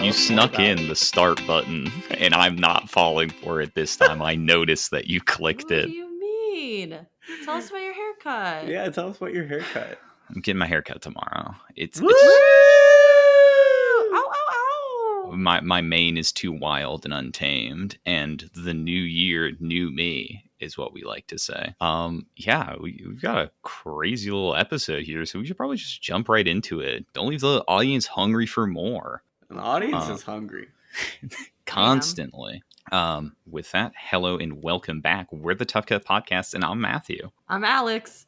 You snuck in the start button, and I'm not falling for it this time. I noticed that you clicked What it. do you mean? Tell us about your haircut. Yeah, tell us about your haircut. I'm getting my haircut tomorrow. It's Woo! Ow, ow, ow. my mane is too wild and untamed, and the new year, new me, is what we like to say. Yeah, we've got a crazy little episode here, so we should probably just jump right into it. Don't leave the audience hungry for more. The audience is hungry. Constantly. With that, hello and welcome back. We're the Tough Cut Podcast, and I'm Matthew. I'm Alex.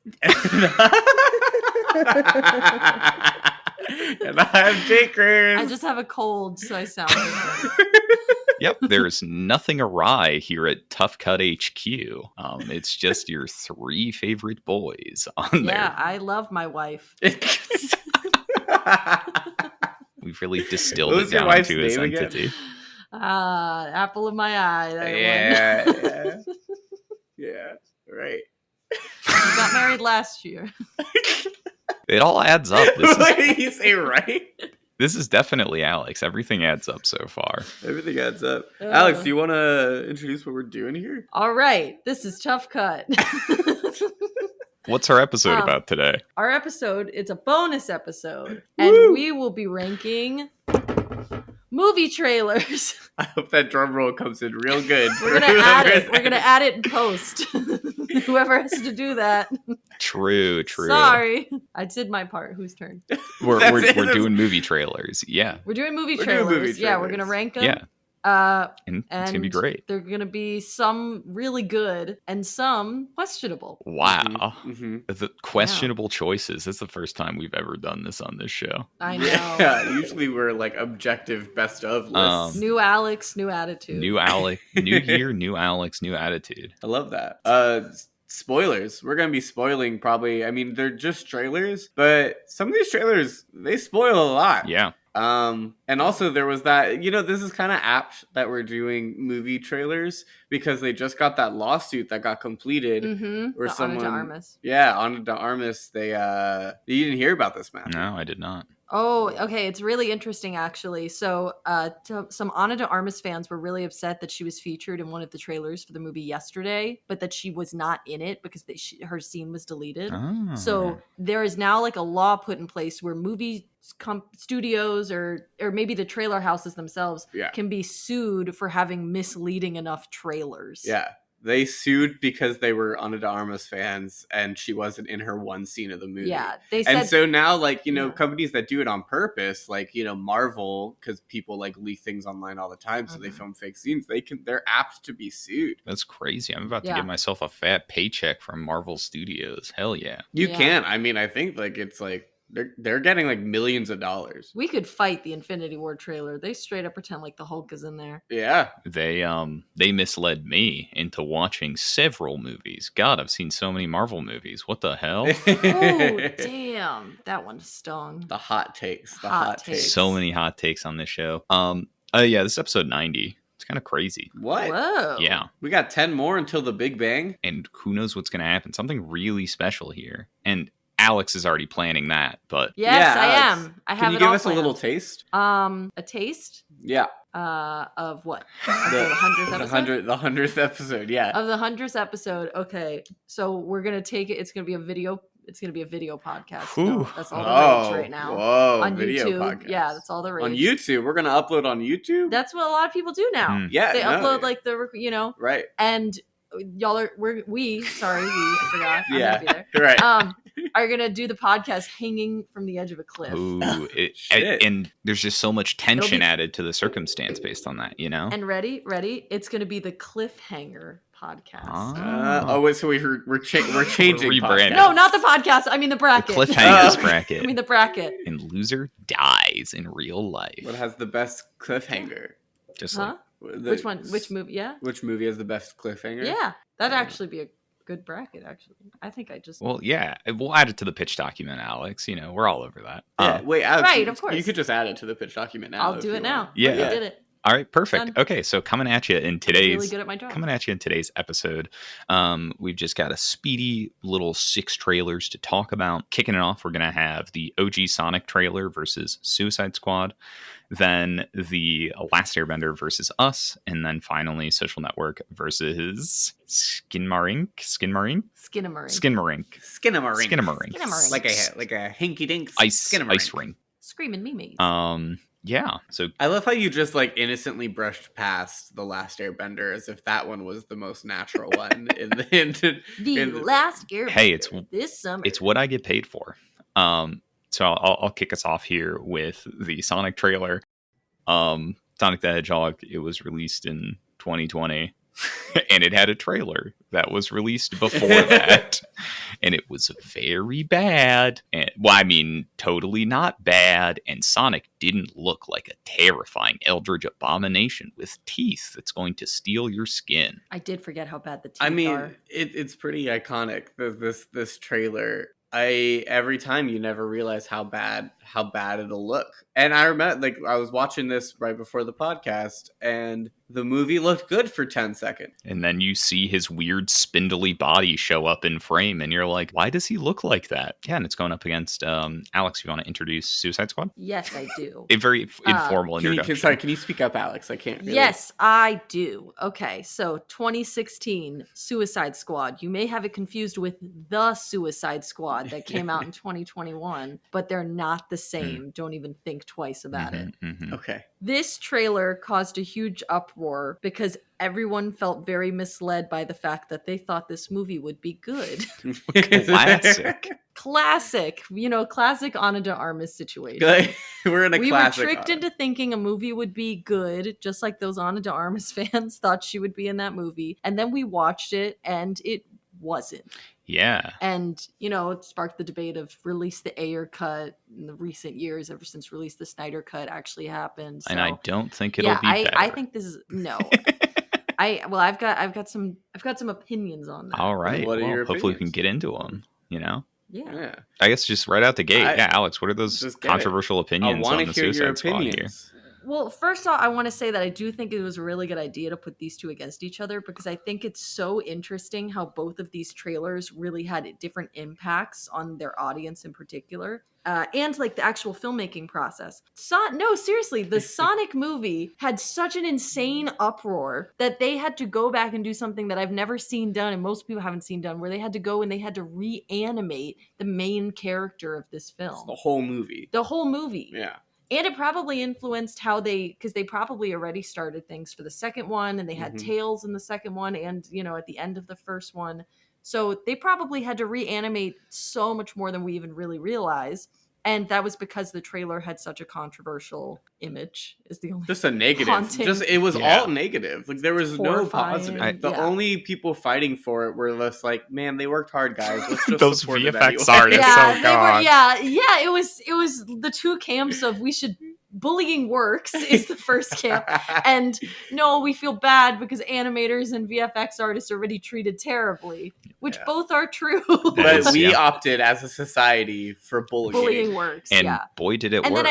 And I'm Jakers. I just have a cold, so I sound like Yep, there's nothing awry here at Tough Cut HQ. It's just your three favorite boys on there. Yeah, I love my wife. We've really distilled What it was your down wife's to its name again? entity. Apple of my eye. That Yeah, one. yeah, right. We got married last year. It all adds up. What did you say, right? This is definitely Alex. Everything adds up so far. Everything adds up. Alex, do you want to introduce what we're doing here? All right, this is Tough Cut. What's our episode about today? Our episode, it's a bonus episode, and we will be ranking movie trailers. I hope that drum roll comes in real good. We're gonna add it. We're gonna add it in post. Whoever has to do that. True. Sorry, I did my part. Whose turn? We're doing movie trailers. Yeah. We're doing movie We're doing trailers. movie Yeah, we're trailers. gonna rank them. Yeah. And it's gonna be great. They're gonna be some really good and some questionable. Wow. Mm-hmm. The questionable choices. That's the first time we've ever done this on this show. I know. Yeah, usually we're like objective best of lists. New Alex, new attitude. New Alex, new year, new Alex, new attitude. I love that. Spoilers. We're gonna be spoiling probably. I mean, they're just trailers, but some of these trailers they spoil a lot. Yeah. And also there was that, this is kind of apt that we're doing movie trailers because they just got that lawsuit that got completed. Mm-hmm. Where Ana de Armas. Yeah, Ana de Armas. You didn't hear about this, Matt? No, I did not. Oh, okay. It's really interesting, actually. So, some Ana de Armas fans were really upset that she was featured in one of the trailers for the movie yesterday, but that she was not in it because her scene was deleted. Oh. So there is now like a law put in place where movie studios or maybe the trailer houses themselves can be sued for having misleading enough trailers. Yeah. They sued because they were Ana de Armas fans and she wasn't in her one scene of the movie. Yeah, they said. And so now, companies that do it on purpose, like, Marvel, because people leak things online all the time, so they film fake scenes. They're apt to be sued. That's crazy. I'm about to give myself a fat paycheck from Marvel Studios. Hell yeah. You can. I mean, I think it's they're getting millions of dollars. We could fight the Infinity War trailer. They straight up pretend like the Hulk is in there. Yeah. They misled me into watching several movies. God, I've seen so many Marvel movies. What the hell? Oh, damn. That one stung. The hot takes. The hot takes. So many hot takes on this show. Yeah, this is episode 90. It's kind of crazy. What? Whoa. Yeah. We got 10 more until the Big Bang. And who knows what's going to happen. Something really special here. And Alex is already planning that, but yes, yeah, I Alex, am. I have can you it give all us planned. a little taste? A taste? Yeah. Of what? Of the 100th episode? The 100th episode, yeah. Of the 100th episode. Okay. So we're going to take it. It's going to be a video. It's going to be a video podcast. No, that's all the rage right now. Whoa, on video YouTube. podcast. Yeah, that's all the rage. On YouTube. We're going to upload on YouTube? That's what a lot of people do now. Yeah. They upload Right. And y'all are, I forgot. I'm yeah. gonna be there. Right. Are gonna do the podcast hanging from the edge of a cliff. ooh, Shit. and there's just so much tension added to the circumstance based on that, And ready? It's gonna be the cliffhanger podcast. So we're changing Rebranding. podcast. No, not the podcast. I mean the bracket. The cliffhangers bracket. I mean the bracket. And loser dies in real life. What has the best cliffhanger? Just Huh? Which one? Which movie? Yeah. Which movie has the best cliffhanger? Yeah, that'd actually be a good bracket. Actually, I think I just. Well, yeah, we'll add it to the pitch document, Alex. We're all over that. Yeah, wait, Alex, right, of course. You could just add it to the pitch document now. I'll do it now. Yeah. I did it. All right, perfect. Done. Okay, so coming at you in I'm today's really good at my job. episode, we've just got a speedy little 6 trailers to talk about. Kicking it off, we're gonna have the OG Sonic trailer versus Suicide Squad. then the Last Airbender versus Us, and then finally Social Network versus Skinmarrink. Like a hinky dink ice rink. Screaming memes. Yeah. So I love how you just like innocently brushed past the Last Airbender as if that one was the most natural one in the Last Airbender. Hey, it's this summer. It's what I get paid for. So I'll kick us off here with the Sonic trailer. Sonic the Hedgehog. It was released in 2020. And it had a trailer that was released before that, and it was very bad. And well, I mean, totally not bad. And Sonic didn't look like a terrifying eldritch abomination with teeth that's going to steal your skin. I did forget how bad the teeth are. It's pretty iconic. This trailer. Every time you never realize how bad it'll look. And I remember, like, I was watching this right before the podcast, and the movie looked good for 10 seconds. And then you see his weird spindly body show up in frame, and you're like, why does he look like that? Yeah, and it's going up against Alex. You want to introduce Suicide Squad? Yes, I do. A very informal introduction. Can you speak up, Alex? I can't really. Yes, I do. Okay, so 2016 Suicide Squad. You may have it confused with The Suicide Squad that came out in 2021, but they're not the same. Don't even think twice about it. Okay. This trailer caused a huge uproar because everyone felt very misled by the fact that they thought this movie would be good. Classic. Classic Ana de Armas situation. We're in a classic. We were tricked into thinking a movie would be good, just like those Ana de Armas fans thought she would be in that movie. And then we watched it, and it wasn't. Yeah. And, it sparked the debate of release the Ayer cut in the recent years, ever since release the Snyder cut actually happened. So, and I don't think it'll be better. I think this is no. I've got some opinions on that. All right. What are your hopefully opinions? we can get into them, Yeah. I guess just right out the gate. Alex, what are those controversial opinions on the Suicide Squad here? Well, first off, I want to say that I do think it was a really good idea to put these two against each other, because I think it's so interesting how both of these trailers really had different impacts on their audience in particular. And like the actual filmmaking process. No, seriously, the Sonic movie had such an insane uproar that they had to go back and do something that I've never seen done, and most people haven't seen done, where they had to go and they had to reanimate the main character of this film. The whole movie. Yeah. And it probably influenced because they probably already started things for the second one, and they had Tails in the second one and, at the end of the first one. So they probably had to reanimate so much more than we even really realize. And that was because the trailer had such a controversial image. Is the only just a negative. It was all negative. Like there was no positive. The only people fighting for it were just like, man, they worked hard, guys. Let's just those support VFX it artists. anyway. It was the two camps of we should. Bullying works is the first camp, and no, we feel bad because animators and VFX artists are already treated terribly, which both are true. But we opted as a society for bullying. Bullying works, and boy did it work.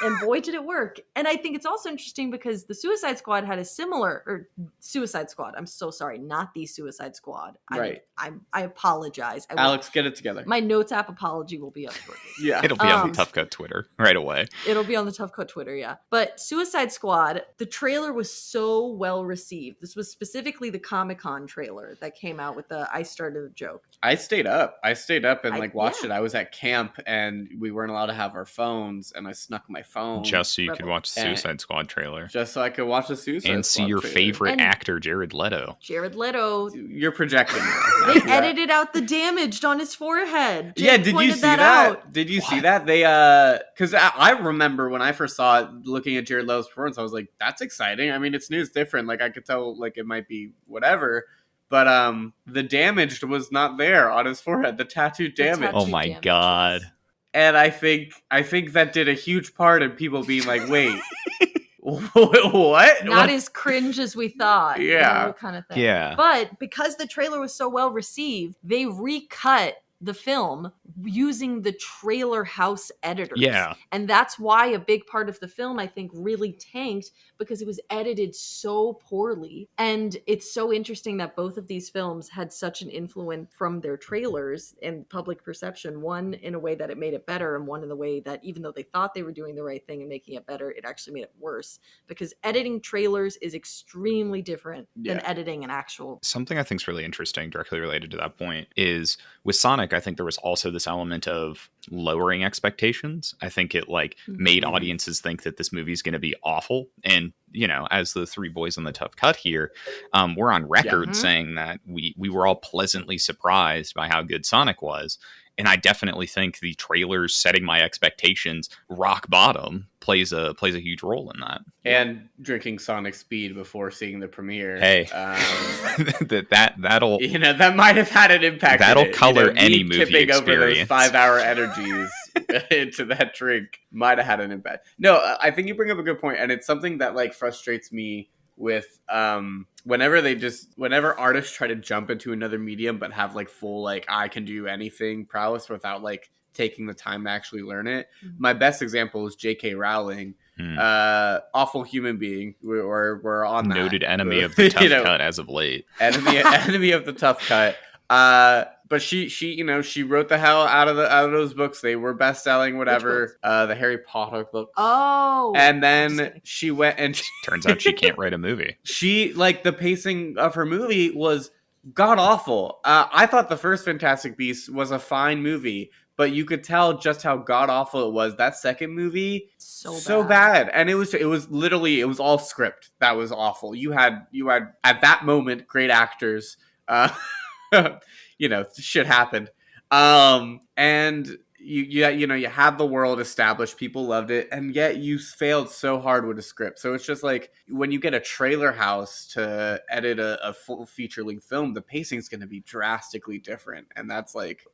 And boy did it work. And I think it's also interesting because the Suicide Squad had a similar, Suicide Squad. I'm so sorry, not the Suicide Squad. I apologize. Alex, get it together. My Notes app apology will be up shortly. Yeah, it'll be on the Tough Cut Twitter right away. It'll be on the Tough Cut Twitter, yeah. But Suicide Squad, the trailer was so well received. This was specifically the Comic-Con trailer that came out with the I started a joke. I stayed up and watched it. I was at camp and we weren't allowed to have our phones, and I snuck my phone just so you could watch the Suicide Squad trailer. Just so I could watch the Suicide Squad and see your favorite actor, Jared Leto. You're projecting. They edited out the damaged on his forehead. Did you see that? Did you see that? They because I remember when I first saw it, looking at Jared Leto's performance, I was like, that's exciting. I mean, it's new, it's different. Like I could tell, like it might be whatever. But the damaged was not there on his forehead. The tattoo damage. Oh my god. And I think that did a huge part in people being like, wait, what? Not as cringe as we thought. Yeah. Kind of thing. Yeah. But because the trailer was so well received, they recut the film using the trailer house editors. Yeah. And that's why a big part of the film, I think, really tanked, because it was edited so poorly. And it's so interesting that both of these films had such an influence from their trailers and public perception, one in a way that it made it better, and one in the way that even though they thought they were doing the right thing and making it better, it actually made it worse, because editing trailers is extremely different than editing an actual. Something I think is really interesting directly related to that point is with Sonic, I think there was also this element of lowering expectations. I think it like made audiences think that this movie is going to be awful. And, you know, as the three boys on the tough cut here, we're on record saying that we were all pleasantly surprised by how good Sonic was. And I definitely think the trailers setting my expectations rock bottom plays a huge role in that. And drinking Sonic Speed before seeing the premiere. Hey, that'll that might have had an impact. That'll color any movie tipping experience. Over those 5-hour energies into that drink might have had an impact. No, I think you bring up a good point, and it's something that like frustrates me with whenever artists try to jump into another medium but have like full like I can do anything prowess without like taking the time to actually learn it. My best example is J.K. Rowling. Awful human being. We're on that. Noted enemy of the tough cut as of late. Enemy of the tough cut. But she wrote the hell out of those books. They were best selling, whatever. The Harry Potter books. Oh, and then she went and turns out she can't write a movie. She like the pacing of her movie was god awful. I thought the first Fantastic Beasts was a fine movie, but you could tell just how god awful it was. That second movie, so bad, and it was literally all script that was awful. You had at that moment great actors. Shit happened. And you had the world established, people loved it, and yet you failed so hard with a script. So it's just like when you get a trailer house to edit a full feature-length film, the pacing's going to be drastically different, and that's like,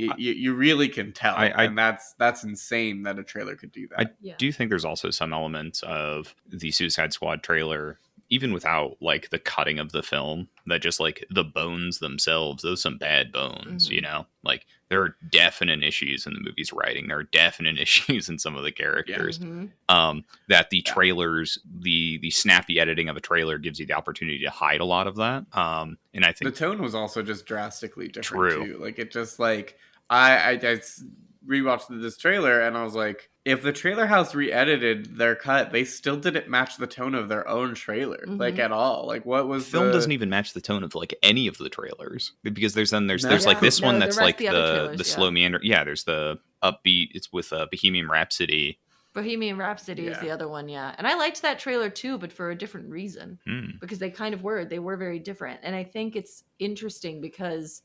you really can tell. And that's insane that a trailer could do that. I do think there's also some elements of the Suicide Squad trailer, even without like the cutting of the film, that just like the bones themselves, those are some bad bones, like there are definite issues in the movie's writing. There are definite issues in some of the characters. That the trailers, the snappy editing of a trailer gives you the opportunity to hide a lot of that. And I think the tone was also just drastically different too. Like it just like I rewatched this trailer and I was like, if the trailer house re-edited their cut, they still didn't match the tone of their own trailer, like at all. Like what was the film doesn't even match the tone of like any of the trailers, because there's like this one that's like the slow meander. Yeah, there's the upbeat. It's with Bohemian Rhapsody. Bohemian Rhapsody is the other one, and I liked that trailer too, but for a different reason, because they were very different. And I think it's interesting because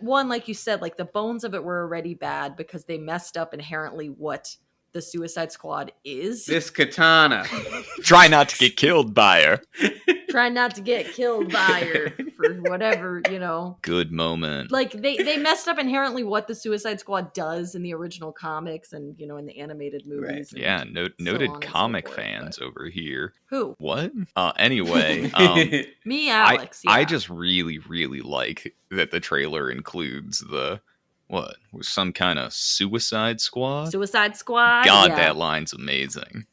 like you said, like the bones of it were already bad because they messed up inherently what the Suicide Squad is. This katana. Try not to get killed by her. Try not to get killed by her for whatever, Good moment. Like they messed up inherently what the Suicide Squad does in the original comics and, in the animated movies. Right. Yeah, noted comic fans over here. Who? What? Anyway. Me, Alex. I just really, really like that the trailer includes some kind of Suicide Squad? Suicide Squad? God, that line's amazing.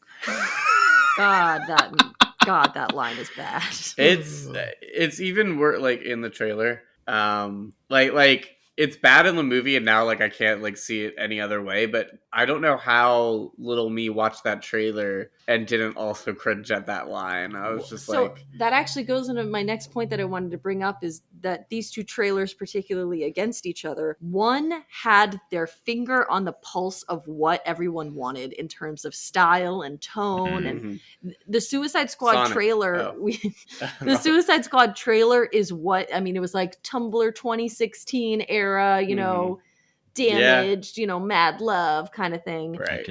God, that line is bad. It's even worse, like in the trailer. Like it's bad in the movie, and now like I can't like see it any other way. But I don't know how little me watched that trailer and didn't also cringe at that line. I was just that actually goes into my next point that I wanted to bring up, is that these two trailers, particularly against each other, one had their finger on the pulse of what everyone wanted in terms of style and tone. And the Suicide Squad trailer, the Suicide Squad trailer is what, I mean, it was like Tumblr 2016 era, damaged, mad love kind of thing. Right.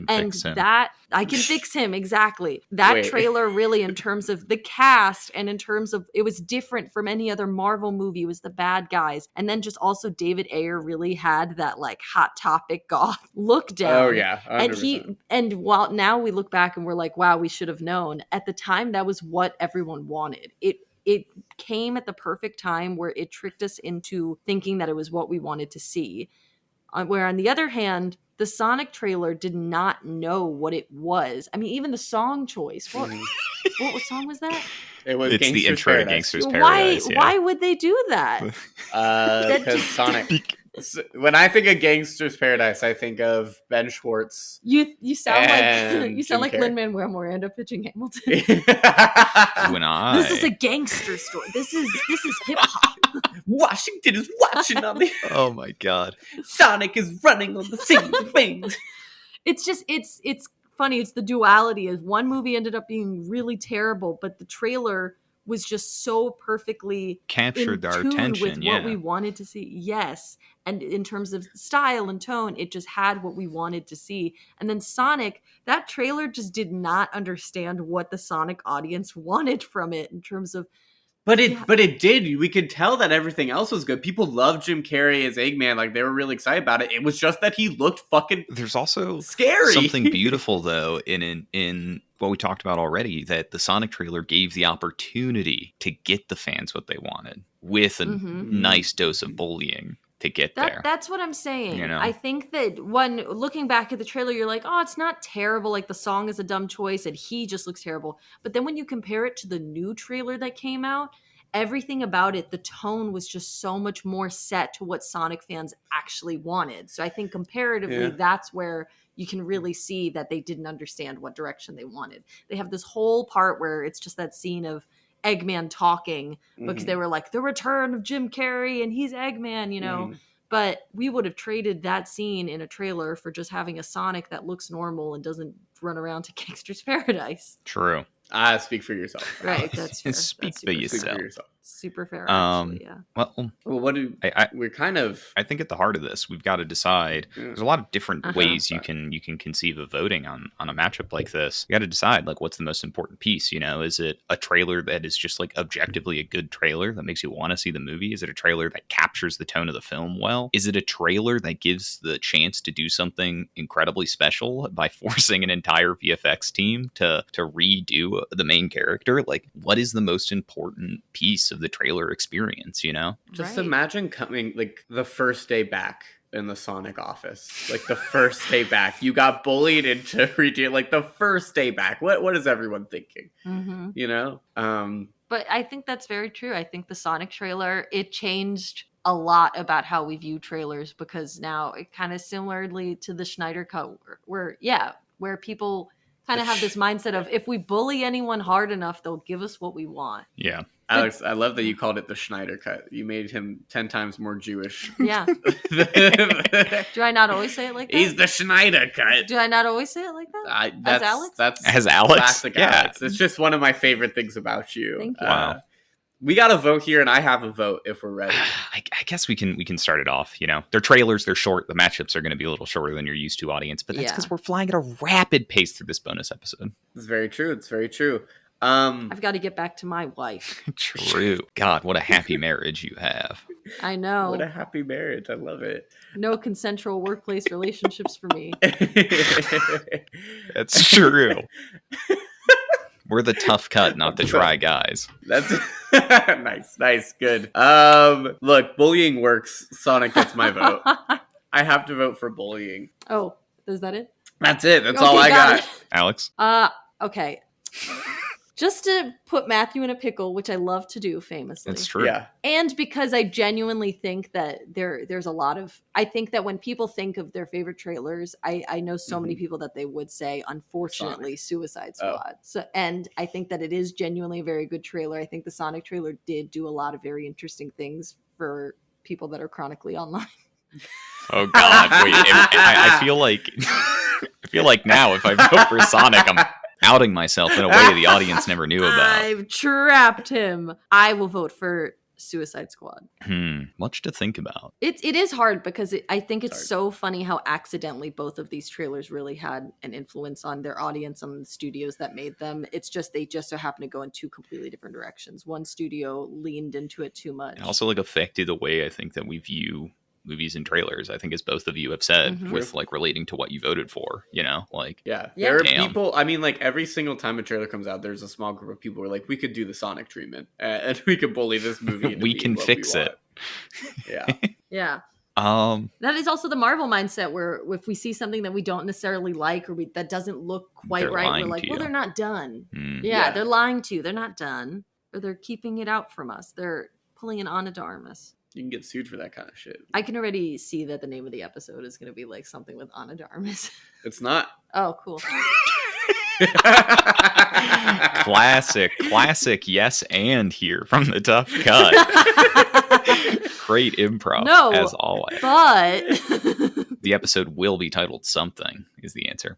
I can fix him. Exactly. That trailer really, in terms of the cast and in terms of, it was different from any other Marvel movie. It was the bad guys. And then just also David Ayer really had that like Hot Topic goth look down. Oh yeah. 100%. And while now we look back and we're like, wow, we should have known. At the time, that was what everyone wanted. It came at the perfect time where it tricked us into thinking that it was what we wanted to see. Where on the other hand, the Sonic trailer did not know what it was. I mean, even the song choice. What song was that? It's the intro Paradise. to Gangster's Paradise. Why would they do that? Because Sonic. When I think of Gangster's Paradise, I think of Ben Schwartz. You sound like Carrey. Lin-Manuel Miranda pitching Hamilton. This is a gangster story. This is hip hop. Washington is watching on the. Oh my god! Sonic is running on the same things. It's just it's funny. It's the duality. Is one movie ended up being really terrible, but the trailer was just so perfectly captured in our tune attention with what we wanted to see. Yes. And in terms of style and tone, it just had what we wanted to see. And then Sonic, that trailer just did not understand what the Sonic audience wanted from it in terms of. But it did. We could tell that everything else was good. People loved Jim Carrey as Eggman. Like, they were really excited about it. It was just that he looked fucking There's also scary. Something beautiful, though, in what we talked about already, that the Sonic trailer gave the opportunity to get the fans what they wanted with a nice dose of bullying to get there. That's what I'm saying. You know? I think that looking back at the trailer, you're like, oh, it's not terrible. Like, the song is a dumb choice and he just looks terrible. But then when you compare it to the new trailer that came out, everything about it, the tone was just so much more set to what Sonic fans actually wanted. So I think comparatively, that's where you can really see that they didn't understand what direction they wanted. They have this whole part where it's just that scene of Eggman talking because they were like, the return of Jim Carrey and he's Eggman, you know. But we would have traded that scene in a trailer for just having a Sonic that looks normal and doesn't run around to Gangster's Paradise. True. Speak for yourself. Right, that's fair. Speak for yourself. Super fair, actually, yeah. Well, what do we're kind of? I think at the heart of this, we've got to decide. There's a lot of different ways you can conceive of voting on a matchup like this. You got to decide, like, what's the most important piece. You know, is it a trailer that is just like objectively a good trailer that makes you want to see the movie? Is it a trailer that captures the tone of the film well? Is it a trailer that gives the chance to do something incredibly special by forcing an entire VFX team to redo the main character? Like, what is the most important piece of the trailer experience, you know? Just imagine coming, like, the first day back in the Sonic office. Like, the first day back. You got bullied into redo, like, the first day back. What is everyone thinking? You know? But I think that's very true. I think the Sonic trailer, it changed a lot about how we view trailers, because now it kind of similarly to the Schneider Cut, where people kind of have this mindset of, if we bully anyone hard enough, they'll give us what we want. Yeah. Alex, I love that you called it the Schneider Cut. You made him 10 times more Jewish. Yeah. Do I not always say it like that? He's the Schneider Cut. Do I not always say it like that? As Alex? That's Alex? classic Alex. It's just one of my favorite things about you. Thank you. Wow. We got a vote here, and I have a vote if we're ready. I guess we can start it off. You know, they're trailers, they're short. The matchups are going to be a little shorter than you're used to, audience. But that's because we're flying at a rapid pace through this bonus episode. It's very true. It's very true. I've got to get back to my wife. True. God, what a happy marriage you have. I know. What a happy marriage. I love it. No consensual workplace relationships for me. That's true. We're the tough cut, not the dry guys. That's nice, good. Look, bullying works. Sonic gets my vote. I have to vote for bullying. Oh, is that it? That's it. That's all I got. Alex? Okay. Just to put Matthew in a pickle, which I love to do famously. That's true. Yeah. And because I genuinely think that there's a lot of, I think that when people think of their favorite trailers, I know so many people that they would say, unfortunately, Suicide Squad. So, and I think that it is genuinely a very good trailer. I think the Sonic trailer did do a lot of very interesting things for people that are chronically online. Oh God! Wait, I feel like now if I vote for Sonic, I'm outing myself in a way the audience never knew about. I've trapped him. I will vote for Suicide Squad. Much to think about. It is hard because I think it's so funny how accidentally both of these trailers really had an influence on their audience, on the studios that made them. It's just they just so happen to go in two completely different directions. One studio leaned into it too much. It also like affected the way I think that we view movies and trailers, I think, as both of you have said, with like relating to what you voted for, you know, like there are people. I mean, like every single time a trailer comes out, there's a small group of people who are like, we could do the Sonic treatment and we could bully this movie. We can fix it. Yeah. Yeah. That is also the Marvel mindset where if we see something that we don't necessarily like or that doesn't look quite right, we're like, well, they're not done. Yeah, they're lying to you. They're not done. Or they're keeping it out from us. They're pulling an Ana de Armas. You can get sued for that kind of shit. I can already see that the name of the episode is going to be like something with Ana de Armas. It's not. Oh, cool. Classic yes and here from the Tough Cut. Great improv, as always. But the episode will be titled something is the answer.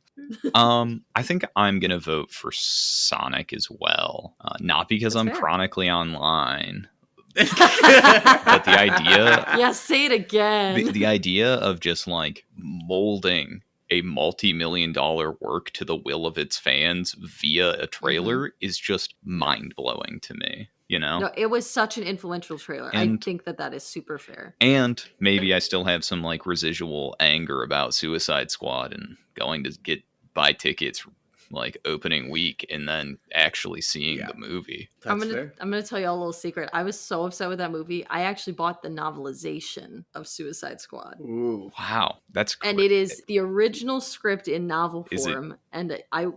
I think I'm gonna vote for Sonic as well, not because I'm chronically online, but the idea. Yeah, say it again. The idea of just like molding a multi-million-dollar work to the will of its fans via a trailer is just mind-blowing to me. You know? No, it was such an influential trailer. I think that is super fair. And maybe I still have some like residual anger about Suicide Squad and going to buy tickets like opening week and then actually seeing the movie. I'm gonna tell you a little secret. I was so upset with that movie. I actually bought the novelization of Suicide Squad. Ooh, wow, that's great. And it is the original script in novel form. And I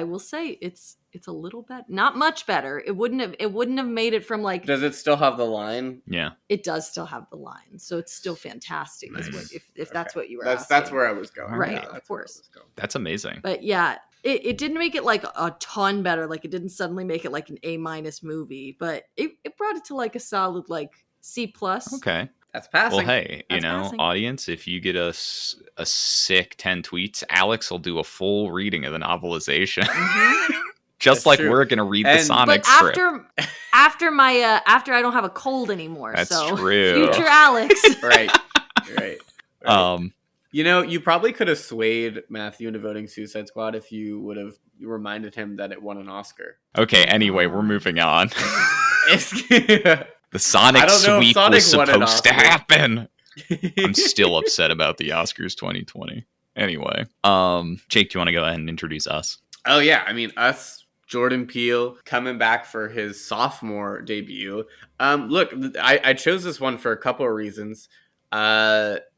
will say it's a little better, not much better. It wouldn't have made it from like. Does it still have the line? Yeah, it does still have the line, so it's still fantastic. Nice. If that's what you were. That's where I was going. Right, yeah, of course. That's amazing. But yeah, it didn't make it like a ton better. Like it didn't suddenly make it like an A- movie, but it brought it to like a solid like C+. Okay. That's passing. Well, hey, audience, if you get a sick 10 tweets, Alex will do a full reading of the novelization. Just like we're going to read the Sonic script. After I don't have a cold anymore. That's so true. Future Alex. Right. You know, you probably could have swayed Matthew into voting Suicide Squad if you would have reminded him that it won an Oscar. Okay, anyway, we're moving on. The Sonic sweep was supposed to happen. I'm still upset about the Oscars 2020. Anyway, Jake, do you want to go ahead and introduce us? Oh, yeah. I mean, us, Jordan Peele, coming back for his sophomore debut. Look, I chose this one for a couple of reasons.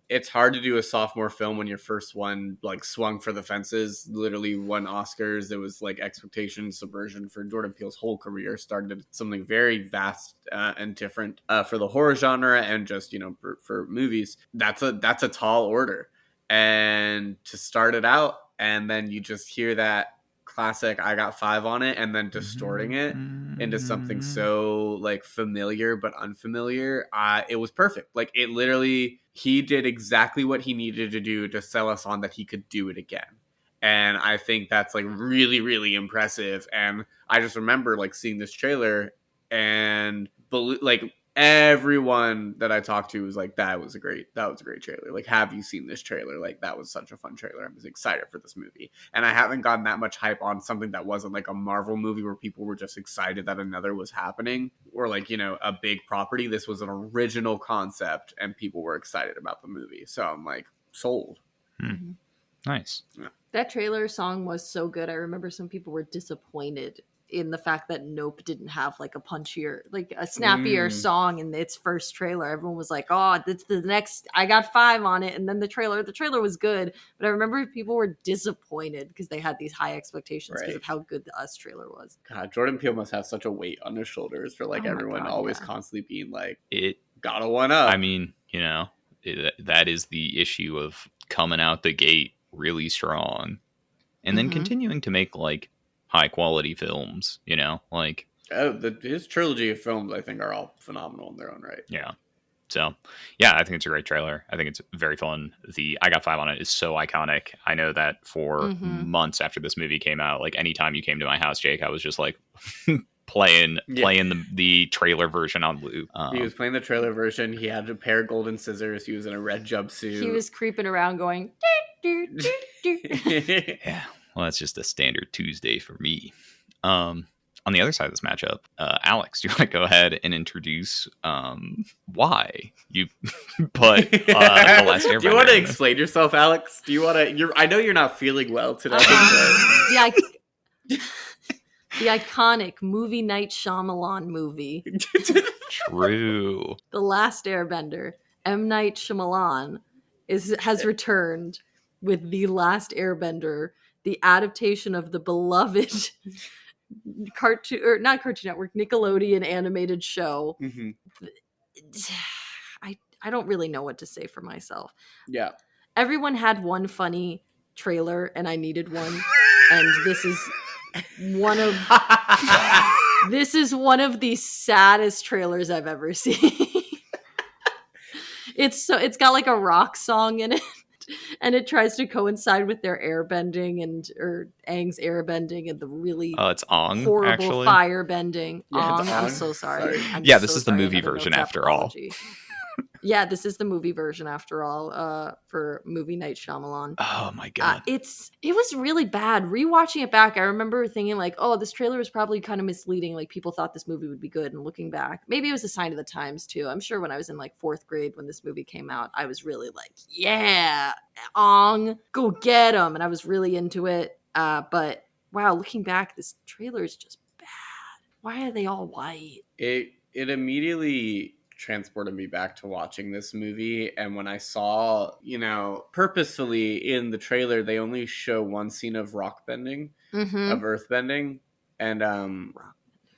It's hard to do a sophomore film when your first one like swung for the fences, literally won Oscars. It was like expectation subversion for Jordan Peele's whole career. Started something very vast and different for the horror genre and just, you know, for movies. That's a tall order. And to start it out and then you just hear that classic I got 5 on it and then distorting it into something so like familiar but unfamiliar, it was perfect. Like it literally, he did exactly what he needed to do to sell us on that he could do it again. And I think that's like really, really impressive. And I just remember like seeing this trailer and like everyone that I talked to was like, that was a great trailer. Like, have you seen this trailer? Like, that was such a fun trailer. I was excited for this movie. And I haven't gotten that much hype on something that wasn't like a Marvel movie where people were just excited that another was happening or like, you know, a big property. This was an original concept and people were excited about the movie. So I'm like, sold. Nice. Yeah. That trailer song was so good. I remember some people were disappointed in the fact that Nope didn't have like a punchier, like a snappier song in its first trailer. Everyone was like, oh, that's the next, I got 5 on it. And then the trailer was good. But I remember people were disappointed because they had these high expectations because of how good the Us trailer was. God, Jordan Peele must have such a weight on his shoulders for like everyone always constantly being like, it gotta one up. I mean, you know, that is the issue of coming out the gate really strong and then continuing to make like high quality films, you know, like his trilogy of films I think are all phenomenal in their own right. Yeah. So yeah, I think it's a great trailer. I think it's very fun. The I got 5 on it is so iconic. I know that for months after this movie came out, like anytime you came to my house, Jake, I was just like playing the trailer version on loop. He was playing the trailer version. He had a pair of golden scissors. He was in a red jumpsuit. He was creeping around going yeah. Well, that's just a standard Tuesday for me. On the other side of this matchup, Alex, do you want to go ahead and introduce why you put the Last Airbender? Do you want to explain yourself, Alex? Do you want to? I know you're not feeling well today. The iconic movie night Shyamalan movie. True. The Last Airbender. M. Night Shyamalan has returned with The Last Airbender, the adaptation of the beloved cartoon, or not Cartoon Network, Nickelodeon animated show. Mm-hmm. I don't really know what to say for myself. Yeah. Everyone had one funny trailer, and I needed one. And this is one of the saddest trailers I've ever seen. It's got like a rock song in it, and it tries to coincide with their airbending or Aang's airbending and the really it's Ong, horrible actually. firebending. Yeah, Ong, I'm so sorry. Yeah, this is the movie version after all. Yeah, this is the movie version after all, for movie Night Shyamalan. Oh my god. It was really bad. Rewatching it back, I remember thinking like, oh, this trailer was probably kind of misleading. Like people thought this movie would be good, and looking back, maybe it was a sign of the times too. I'm sure when I was in like 4th grade when this movie came out, I was really like, yeah, Ong, go get him. And I was really into it. But wow, looking back, this trailer is just bad. Why are they all white? It immediately transported me back to watching this movie, and when I saw, purposefully in the trailer they only show one scene of rock bending, of earth bending, and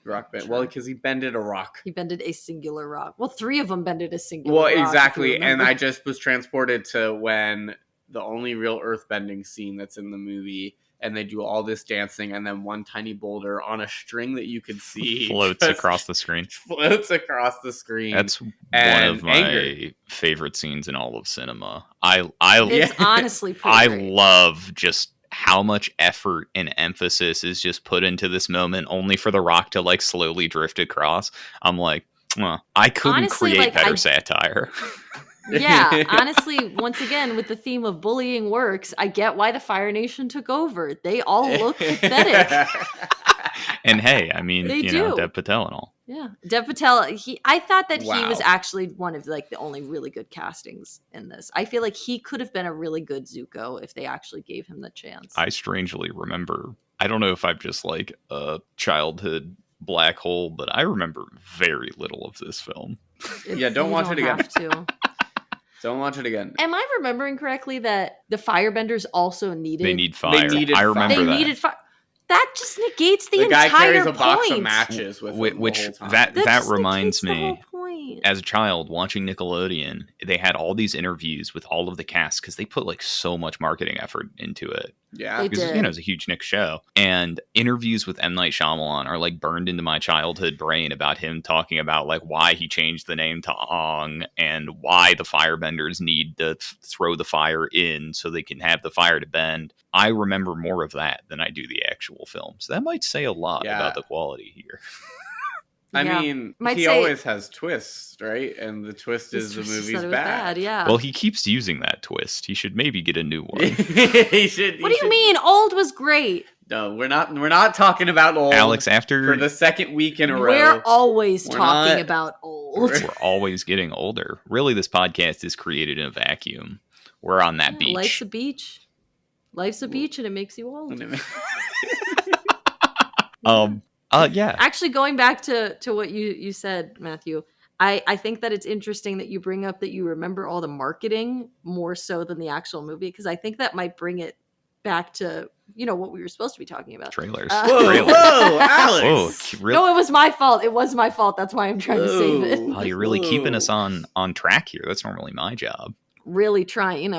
rock bend. Well, because he bended a rock. He bended a singular rock. Well, 3 of them bended a singular rock. Well, exactly, and I just was transported to when the only real earth bending scene that's in the movie, and they do all this dancing, and then one tiny boulder on a string that you could see floats across the screen. That's one of my favorite scenes in all of cinema. It's honestly pretty I great. love just how much effort and emphasis is just put into this moment, only for the rock to like slowly drift across. I'm like, well, I couldn't honestly, create like, better satire. Yeah, honestly, once again, with the theme of bullying works, I get why the Fire Nation took over. They all look pathetic. And hey, I mean, Dev Patel and all. Yeah, Dev Patel. I thought that he was actually one of like the only really good castings in this. I feel like he could have been a really good Zuko if they actually gave him the chance. I strangely remember. I don't know if I'm just like a childhood black hole, but I remember very little of this film. Don't watch it again. Don't watch it again. Am I remembering correctly that the firebenders also needed... They need fire. I remember that. They needed fire. That just negates the guy entire carries a point. box of matches with him which the whole time. that reminds me, as a child watching Nickelodeon, they had all these interviews with all of the cast because they put like so much marketing effort into it. Yeah, they because did. It's a huge Nick show, and interviews with M. Night Shyamalan are like burned into my childhood brain about him talking about like why he changed the name to Ong and why the firebenders need to throw the fire in so they can have the fire to bend. I remember more of that than I do the actual film, so that might say a lot about the quality here. I mean, he always has twists, right? And the twist is the movie's bad. Yeah. Well, he keeps using that twist. He should maybe get a new one. He should. What do you mean? Old was great. No, we're not talking about old. Alex, for the second week in a row. We're always talking about old. We're always getting older. Really, this podcast is created in a vacuum. We're on that beach. Life's a beach. Life's a beach, and it makes you old. Yeah. Actually, going back to what you said, Matthew, I think that it's interesting that you bring up that you remember all the marketing more so than the actual movie, because I think that might bring it back to what we were supposed to be talking about. Trailers. Whoa, Alex. Whoa, no, it was my fault. It was my fault. That's why I'm trying to save it. Oh, you're really keeping us on track here. That's normally my job. Really trying,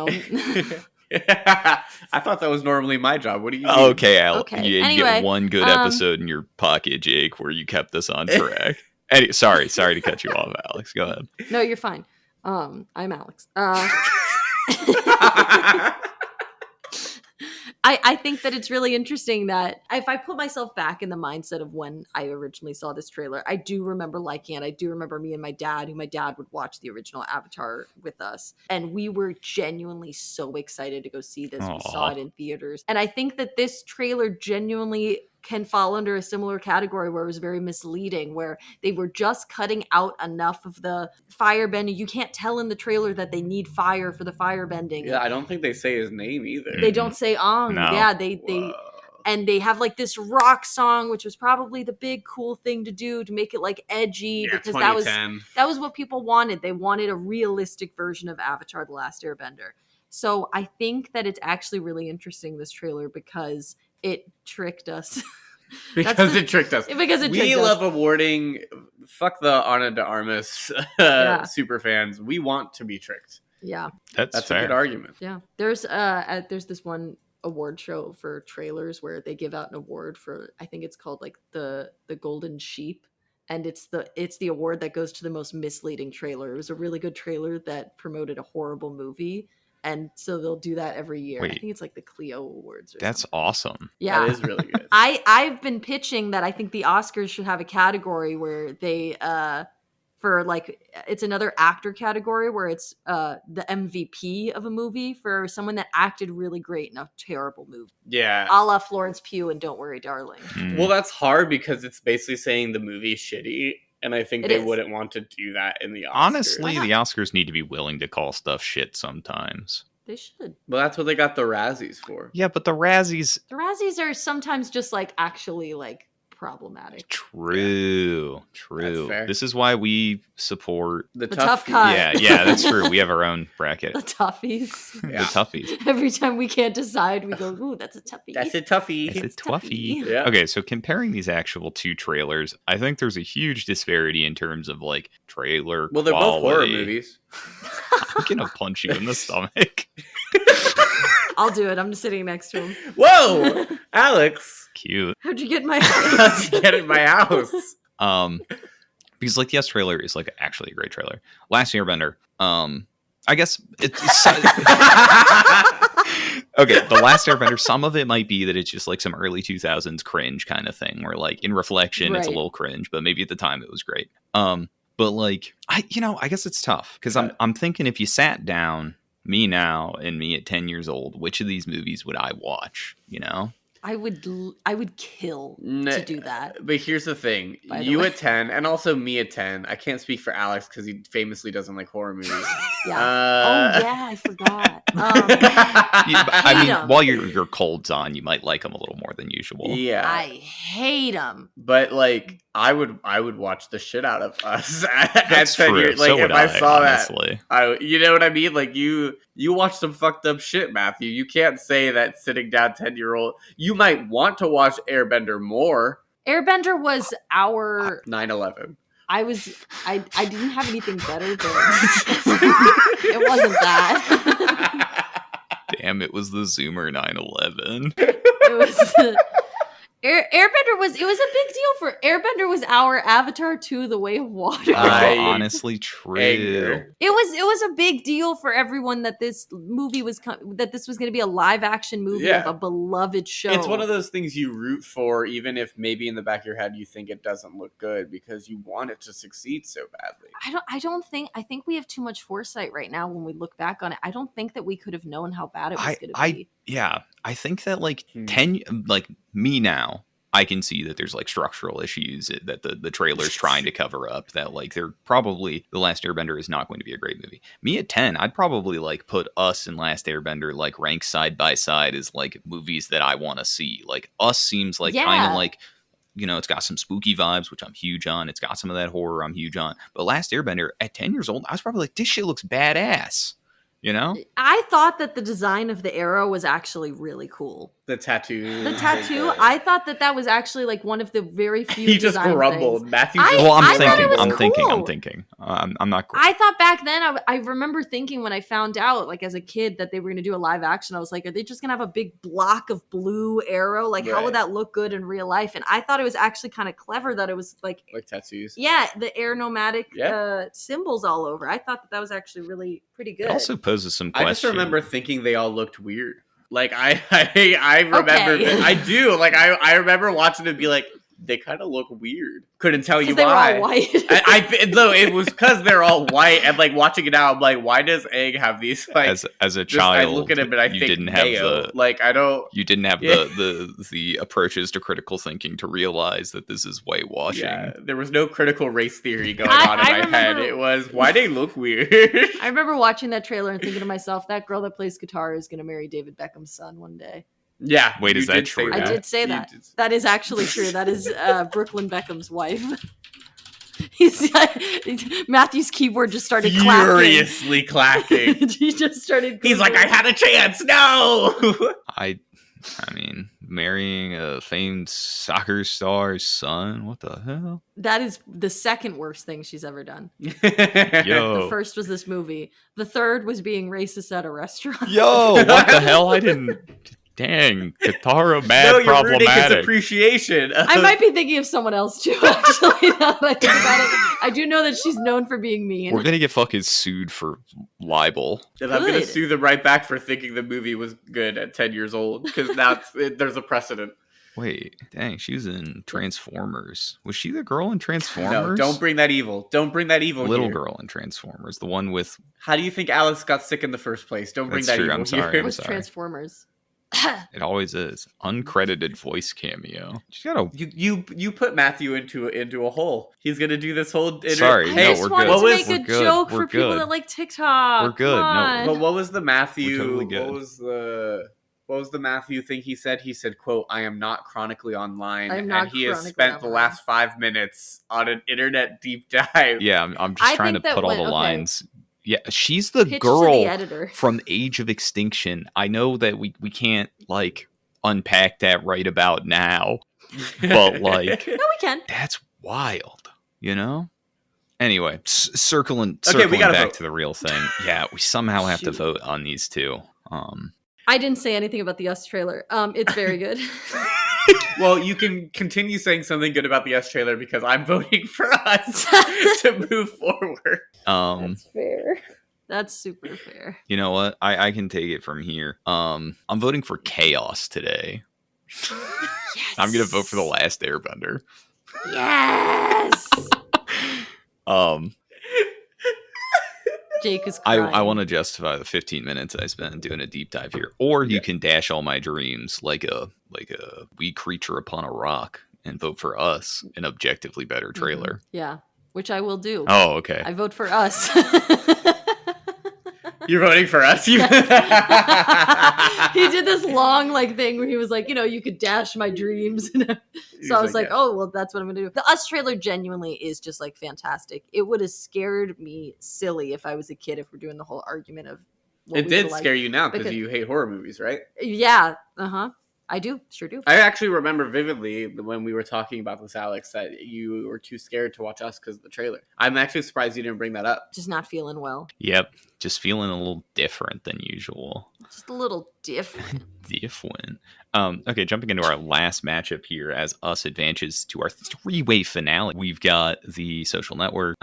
I thought that was normally my job. What do you mean? Okay, Alex. Okay. You get one good episode in your pocket, Jake, where you kept us on track. Sorry to cut you off, Alex. Go ahead. No, you're fine. I'm Alex. I think that it's really interesting that if I put myself back in the mindset of when I originally saw this trailer, I do remember liking it. I do remember me and my dad would watch the original Avatar with us. And we were genuinely so excited to go see this. Aww. We saw it in theaters. And I think that this trailer genuinely can fall under a similar category where it was very misleading, where they were just cutting out enough of the fire bending. You can't tell in the trailer that they need fire for the fire bending. Yeah, I don't think they say his name either. They don't say Ong. No. Yeah, they And they have like this rock song, which was probably the big cool thing to do to make it like edgy, because that was what people wanted. They wanted a realistic version of Avatar: The Last Airbender. So I think that it's actually really interesting, this trailer, because it tricked us. Because it tricked us. We love awarding. Fuck the Ana de Armas super fans. We want to be tricked. Yeah, that's fair. a good argument. Yeah, there's this one award show for trailers where they give out an award for, I think it's called like the Golden Sheep, and it's the award that goes to the most misleading trailer. It was a really good trailer that promoted a horrible movie. And so they'll do that every year. Wait, I think it's like the Clio Awards. That's awesome. Yeah. That is really good. I've been pitching that I think the Oscars should have a category where they, for like, it's another actor category where it's the MVP of a movie for someone that acted really great in a terrible movie. Yeah. A la Florence Pugh and Don't Worry, Darling. Well, that's hard because it's basically saying the movie's shitty. And I think they wouldn't want to do that in the Oscars. Honestly, the Oscars need to be willing to call stuff shit sometimes. They should. Well, that's what they got the Razzies for. Yeah, but the Razzies are sometimes just like actually like problematic. True. This is why we support the tough cut. Yeah, that's true. We have our own bracket. The toughies. The toughies. Every time we can't decide, we go, ooh, that's a toughie. That's a toughie. It's a toughie. Yeah. Okay, so comparing these actual two trailers, I think there's a huge disparity in terms of like trailer Well, they're quality. both horror movies. I'm gonna punch you in the stomach. I'll do it. I'm just sitting next to him. Whoa, Alex. Cute. How'd you get in my house? How'd you get in my house? Because like Yes trailer is like actually a great trailer. Last Airbender. I guess it's okay. The Last Airbender. Some of it might be that it's just like some early 2000s cringe kind of thing, where like in reflection it's a little cringe, but maybe at the time it was great. But like I guess it's tough because I'm thinking if you sat down, me now and me at 10 years old, which of these movies would I watch? You know. I would kill to do that. But here's the thing. You at 10 and also me at 10. I can't speak for Alex because he famously doesn't like horror movies. Yeah. I forgot. I mean, while your cold's on, you might like them a little more than usual. Yeah. I hate them. But like I would watch the shit out of Us at 10 true. years. Like so if I saw honestly. that, you know what I mean? Like you watch some fucked up shit, Matthew. You can't say that sitting down 10-year-old. You might want to watch Airbender more. Airbender was our 9/11. I didn't have anything better than it wasn't that. Damn, it was the Zoomer 9/11. It was Airbender was a big deal for Airbender was our Avatar 2 The Way of Water. Honestly, true. It was a big deal for everyone that this movie was that this was going to be a live action movie of a beloved show. It's one of those things you root for, even if maybe in the back of your head you think it doesn't look good because you want it to succeed so badly. I think we have too much foresight right now when we look back on it. I don't think that we could have known how bad it was going to be. Yeah, I think that like 10, like me now, I can see that there's like structural issues that the trailer's trying to cover up, that like they're probably The Last Airbender is not going to be a great movie. Me at 10, I'd probably like put Us and Last Airbender like ranked side by side as like movies that I want to see. Like Us seems like kind of like, you know, it's got some spooky vibes, which I'm huge on. It's got some of that horror I'm huge on. But Last Airbender at 10 years old, I was probably like, this shit looks badass. You know? I thought that the design of the arrow was actually really cool. The tattoo. I thought that was actually like one of the very few. He just grumbled. Things. Matthew. I'm thinking. I'm not. I thought back then. I remember thinking when I found out, like as a kid, that they were going to do a live action. I was like, are they just going to have a big block of blue arrow? Like, how would that look good in real life? And I thought it was actually kind of clever that it was like tattoos. Yeah, the air nomadic symbols all over. I thought that was actually really pretty good. It also poses some questions. I just remember thinking they all looked weird. Like I remember I do. Like I remember watching it and be like, they kind of look weird. Couldn't tell you why. They were all white. No, it was because they're all white, and like watching it now, I'm like, why does Egg have these like? As a child, I look at him and I think didn't have mayo. Like I don't. You didn't have the approaches to critical thinking to realize that this is whitewashing. Yeah, there was no critical race theory going on in my head. It was why they look weird. I remember watching that trailer and thinking to myself, that girl that plays guitar is going to marry David Beckham's son one day. Yeah. Wait, you is that did say true? I did say that. That is actually true. That is Brooklyn Beckham's wife. Matthew's keyboard just started furiously clacking. He just started. He's like, I had a chance. No. I mean, marrying a famed soccer star's son. What the hell? That is the second worst thing she's ever done. Yo. The first was this movie. The third was being racist at a restaurant. Yo, what the hell? I didn't. Dang, Katara mad no, you're ruining his problematic. appreciation. I might be thinking of someone else too, actually, now that I think about it. I do know that she's known for being mean. We're gonna get fucking sued for libel. And I'm going to sue them right back for thinking the movie was good at 10 years old, because now there's a precedent. Wait, dang, she was in Transformers. Was she the girl in Transformers? No, don't bring that evil. Don't bring that evil Little here. girl in Transformers. The one with... How do you think Alice got sick in the first place? Don't bring That's that true, evil I'm sorry, here. It was sorry. Transformers. It always is. Uncredited voice cameo. She's got a... You put Matthew into a hole. He's gonna do this whole. Sorry, I no, just we're wanted good. to make We're a good. joke We're for people good. that like TikTok. We're good. Come No. on. But what was the Matthew? We're totally good. What was the Matthew thing he said? He said, "quote I am not chronically online," I'm not and he has chronically spent the online. last 5 minutes on an internet deep dive. Yeah, I'm just I trying to think that put all the went- okay. lines... Yeah, she's the Pitch to girl the editor. from Age of Extinction. I know that we can't, like, unpack that right about now. But, like... No, we can. That's wild, you know? Anyway, circling we gotta back vote. to the real thing. Yeah, we somehow have to Shoot. vote on these two. I didn't say anything about the Us trailer. It's very good. Well, you can continue saying something good about the S trailer because I'm voting for us to move forward. That's fair. That's super fair. You know what? I can take it from here. I'm voting for chaos today. Yes. I'm gonna vote for the Last Airbender. Yes. Jake is crying. I want to justify the 15 minutes I spent doing a deep dive here, or you can dash all my dreams like a wee creature upon a rock and vote for Us, an objectively better trailer. Yeah, which I will do. Oh, okay. I vote for Us. You're voting for us? He did this long thing where he was like, you could dash my dreams. So I was like, yeah. oh, well, that's what I'm gonna do. The Us trailer genuinely is just fantastic. It would have scared me silly if I was a kid, if we're doing the whole argument of what It we did would like. scare you now because Because- you hate horror movies, right? Yeah, I do, sure do. I actually remember vividly when we were talking about this, Alex, that you were too scared to watch Us because of the trailer. I'm actually surprised you didn't bring that up. Just not feeling well. Yep. Just feeling a little different than usual. Just a little different. Different. Okay, jumping into our last matchup here as Us advances to our three-way finale. We've got the Social Network,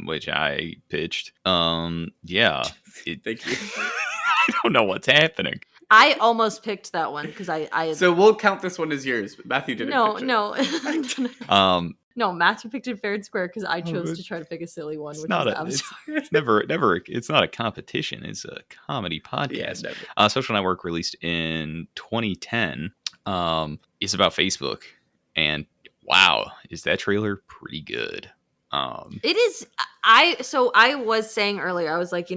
which I pitched. Yeah. Thank you. I don't know what's happening. I almost picked that one because I So we'll count this one as yours, but Matthew didn't. pitch it. no. No, Matthew picked it fair and square because I chose to try to pick a silly one. It's Which not is a. Avatar. It's never. It's not a competition. It's a comedy podcast. Yeah, never. Social Network released in 2010. It's about Facebook, and wow, is that trailer pretty good? It is. I was saying earlier, I was like,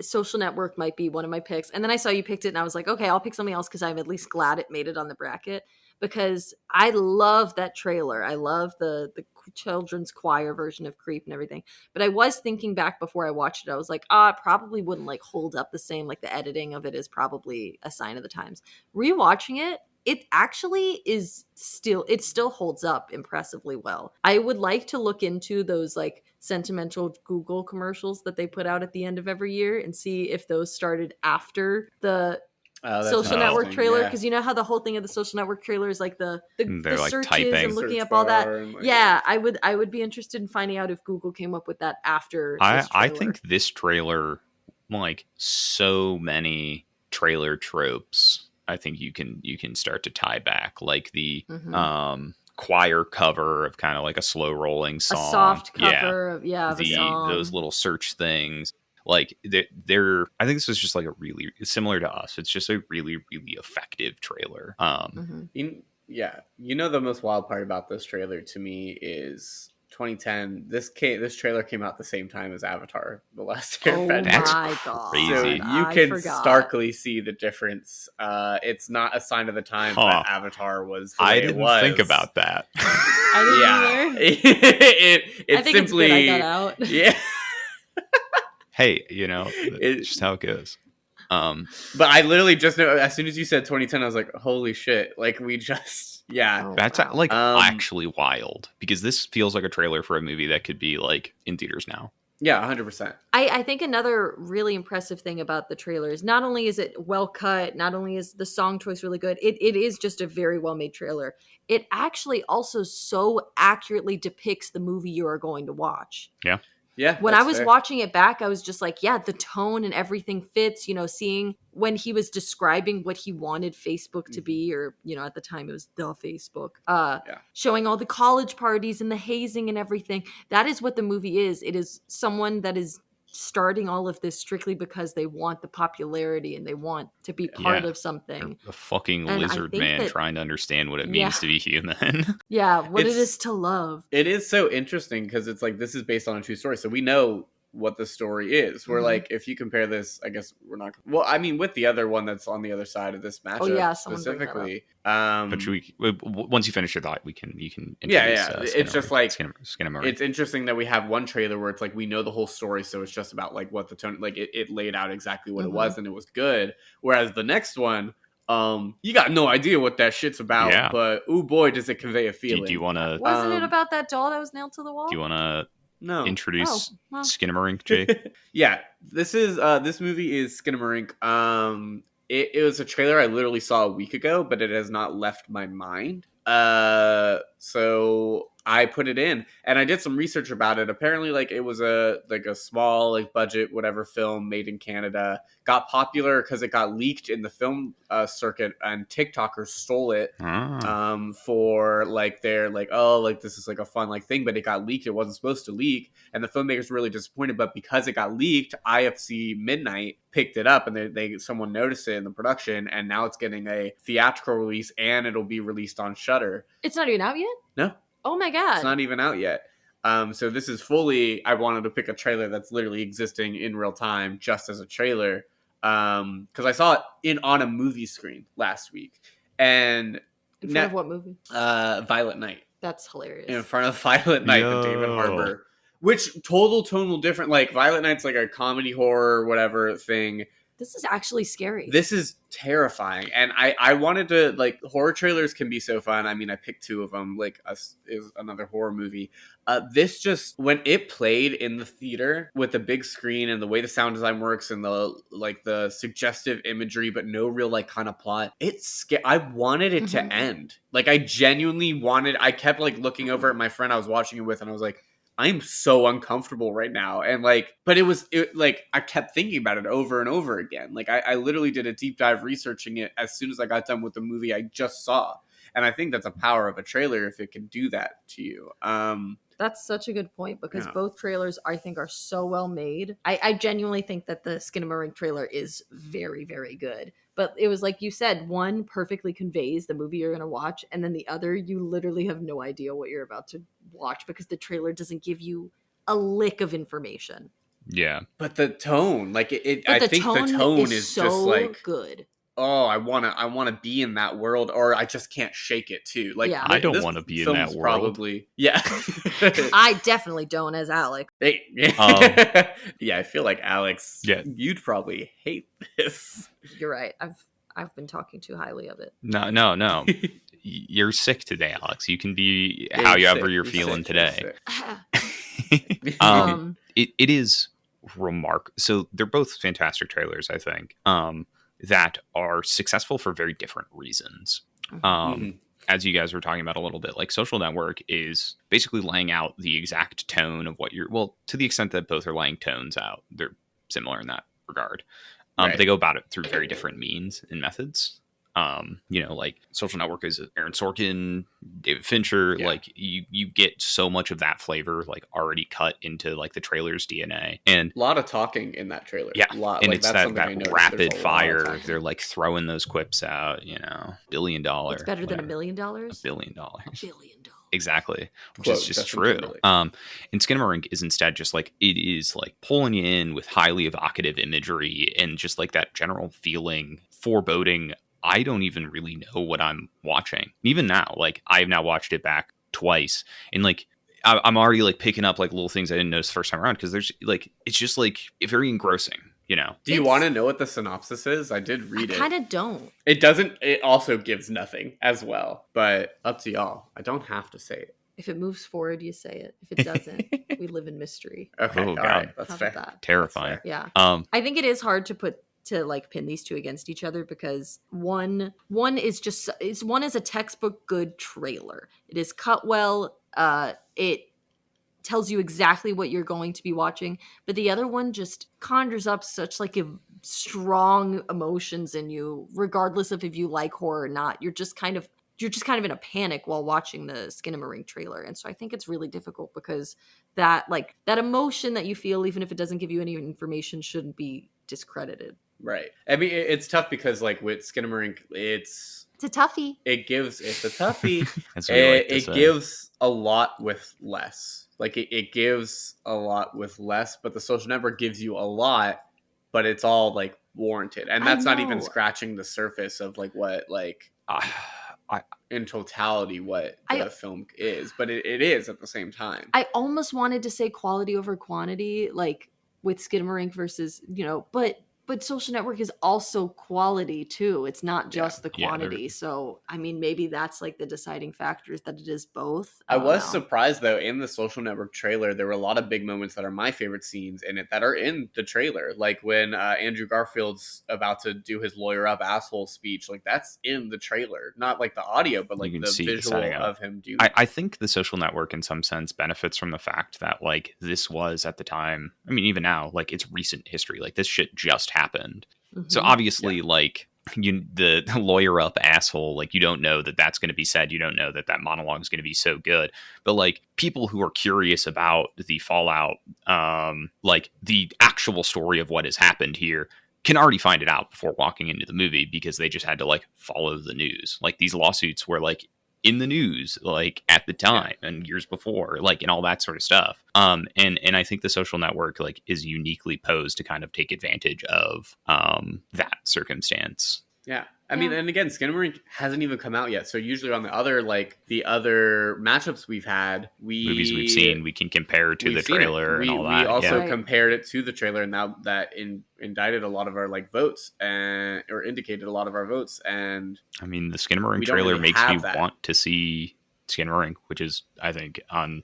Social Network might be one of my picks, and then I saw you picked it, and I was like, okay, I'll pick something else because I'm at least glad it made it on the bracket because I love that trailer. I love the children's choir version of Creep and everything. But I was thinking back before I watched it, I was like, it probably wouldn't hold up the same. The editing of it is probably a sign of the times. Rewatching it, it actually still holds up impressively well. I would like to look into those sentimental Google commercials that they put out at the end of every year and see if those started after the Social Network trailer, because you know how the whole thing of the Social Network trailer is the searches typing. and looking Search up all that. bar and, Yeah, I would be interested in finding out if Google came up with that after. This I trailer. think this trailer, so many trailer tropes, I think you can start to tie back, the choir cover of kind of a slow rolling song, a soft cover of a song. Those little search things. They're I think this was just really similar to Us. It's just a really, really effective trailer. Yeah, the most wild part about this trailer to me is 2010. This trailer came out the same time as Avatar: The Last Oh Airbender. That's my god! crazy. So you I can forgot. starkly see the difference. It's not a sign of the times that Avatar was. The way I didn't think about that. I didn't either. It's I think simply, it's good I got out. Yeah. Hey, it's just how it goes. But I literally just know, as soon as you said 2010, I was like, holy shit. Like, we just, yeah. Oh, that's wow. actually wild, because this feels like a trailer for a movie that could be like in theaters now. Yeah, 100%. I think another really impressive thing about the trailer is not only is it well cut, not only is the song choice really good, it is just a very well made trailer. It actually also so accurately depicts the movie you are going to watch. Yeah. Yeah. When I was watching it back, I was just like, yeah, the tone and everything fits, seeing when he was describing what he wanted Facebook to be, or, at the time it was the Facebook, showing all the college parties and the hazing and everything. That is what the movie is. It is someone that is starting all of this strictly because they want the popularity and they want to be part of something. A fucking And lizard man trying to understand what it means to be human. Yeah, what it is to love. It is so interesting because it's like, this is based on a true story. So we know what the story is. We're like, if you compare this, I guess we're not. Well, I mean, with the other one that's on the other side of this matchup specifically. But once you finish your thought, you can introduce, it's just like Skinmarrink. It's interesting that we have one trailer where it's like we know the whole story, so it's just about like what the tone, like it laid out exactly what it was, and it was good. Whereas the next one, you got no idea what that shit's about, but oh boy, does it convey a feeling. Do you want to? Wasn't it about that doll that was nailed to the wall? Do you want to? No. Introduce Skinmarrink, Jake. Yeah, this movie is Skinmarrink. It was a trailer I literally saw a week ago, but it has not left my mind. So I put it in, and I did some research about it. Apparently, like, it was a small, like, budget whatever film made in Canada. Got popular because it got leaked in the film circuit, and TikTokers stole it for like their like, oh, like this is like a fun like thing, but it got leaked. It wasn't supposed to leak, and the filmmakers were really disappointed. But because it got leaked, IFC Midnight picked it up, and someone noticed it in the production, and now it's getting a theatrical release, and it'll be released on Shudder. It's not even out yet? No. Oh my god. It's not even out yet. So this is fully, I wanted to pick a trailer that's literally existing in real time just as a trailer. Because I saw it on a movie screen last week. And in front of what movie? Violet Night. That's hilarious. In front of Violet Night, the David Harbour. Which total tonal different, like Violet Night's like a comedy horror whatever thing. This is actually scary. This is terrifying. And I wanted to, like, horror trailers can be so fun. I mean, I picked two of them, like, is another horror movie. This just, when it played in the theater with the big screen and the way the sound design works and the suggestive imagery, but no real, like, kind of plot, I wanted it to end. Like, I genuinely I kept, like, looking over at my friend I was watching it with, and I was like, I'm so uncomfortable right now. And like, but I kept thinking about it over and over again. Like I literally did a deep dive researching it as soon as I got done with the movie I just saw. And I think that's a power of a trailer if it can do that to you. That's such a good point, because both trailers I think are so well made. I genuinely think that the Skinmarrink trailer is very, very good. But it was like you said, one perfectly conveys the movie you're going to watch, and then the other, you literally have no idea what you're about to watch because the trailer doesn't give you a lick of information. Yeah. But the tone, like I think the tone is so just like good. Oh, I wanna be in that world, or I just can't shake it too. Like, I don't want to be in that world. Probably, yeah. I definitely don't, as Alex. Yeah, I feel like Alex. Yeah, you'd probably hate this. You're right. I've been talking too highly of it. No. You're sick today, Alex. You can be however you're feeling today. It is remarkable. So they're both fantastic trailers, I think. That are successful for very different reasons. As you guys were talking about a little bit, like Social Network is basically laying out the exact tone of what to the extent that both are laying tones out, they're similar in that regard. But they go about it through very different means and methods. Like Social Network is Aaron Sorkin, David Fincher. Yeah. Like you get so much of that flavor like already cut into like the trailer's DNA, and a lot of talking in that trailer. Yeah, and it's that rapid fire. They're like throwing those quips out. $1 billion. It's better than $1 million. $1 billion. $1 billion. Exactly, which Quote is just Justin true. Timberlake. And Skinmarink is instead just like, it is like pulling you in with highly evocative imagery and just like that general feeling, foreboding. I don't even really know what I'm watching. Even now, like I've now watched it back twice, and like I'm already like picking up like little things I didn't notice the first time around, because there's like, it's just like very engrossing, you know. Do you want to know what the synopsis is? I did read it. I kind of don't. It doesn't. It also gives nothing as well. But up to y'all. I don't have to say it. If it moves forward, you say it. If it doesn't, we live in mystery. Okay. Oh, All God. right. That's How fair. about that? Terrifying. That's fair. Yeah. I think it is hard to like pin these two against each other, because one is just, one is a textbook good trailer. It is cut well. It tells you exactly what you're going to be watching, but the other one just conjures up such like strong emotions in you, regardless of if you like horror or not. You're just kind of in a panic while watching the Skinmarink trailer. And so I think it's really difficult, because that emotion that you feel, even if it doesn't give you any information, shouldn't be discredited. Right. I mean, it's tough because like with Skinmarink, it's a toughie. It's a toughie. That's what we like to It say. gives a lot with less. Like it gives a lot with less, but the Social Network gives you a lot, but it's all like warranted, and that's not even scratching the surface of like what like in totality what the film is, but it is at the same time. I almost wanted to say quality over quantity, like with Skinmarink versus, but Social Network is also quality too. It's not just the quantity. Yeah, so, I mean, maybe that's like the deciding factors, that it is both. I was surprised though, in the Social Network trailer, there were a lot of big moments that are my favorite scenes in it that are in the trailer. Like when Andrew Garfield's about to do his lawyer up asshole speech, like that's in the trailer, not like the audio, but like the visual of him doing it. I think the Social Network in some sense benefits from the fact that like this was at the time, I mean, even now, like it's recent history, like this shit just happened. Mm-hmm. So obviously like the lawyer up asshole, like you don't know that that's going to be said. You don't know that monologue is going to be so good, but like people who are curious about the fallout, like the actual story of what has happened here, can already find it out before walking into the movie, because they just had to like follow the news. Like these lawsuits were like in the news, like at the time and years before, like, and all that sort of stuff. And I think the Social Network like is uniquely posed to kind of take advantage of that circumstance. Yeah. I mean, and again, Skinmarink hasn't even come out yet. So usually on the other matchups we've had, movies we've seen, we can compare to the trailer and all that. We also compared it to the trailer, and now that indicted a lot of our like votes or indicated a lot of our votes. And I mean, the Skinmarink trailer makes me want to see Skinmarink, which is, I think, on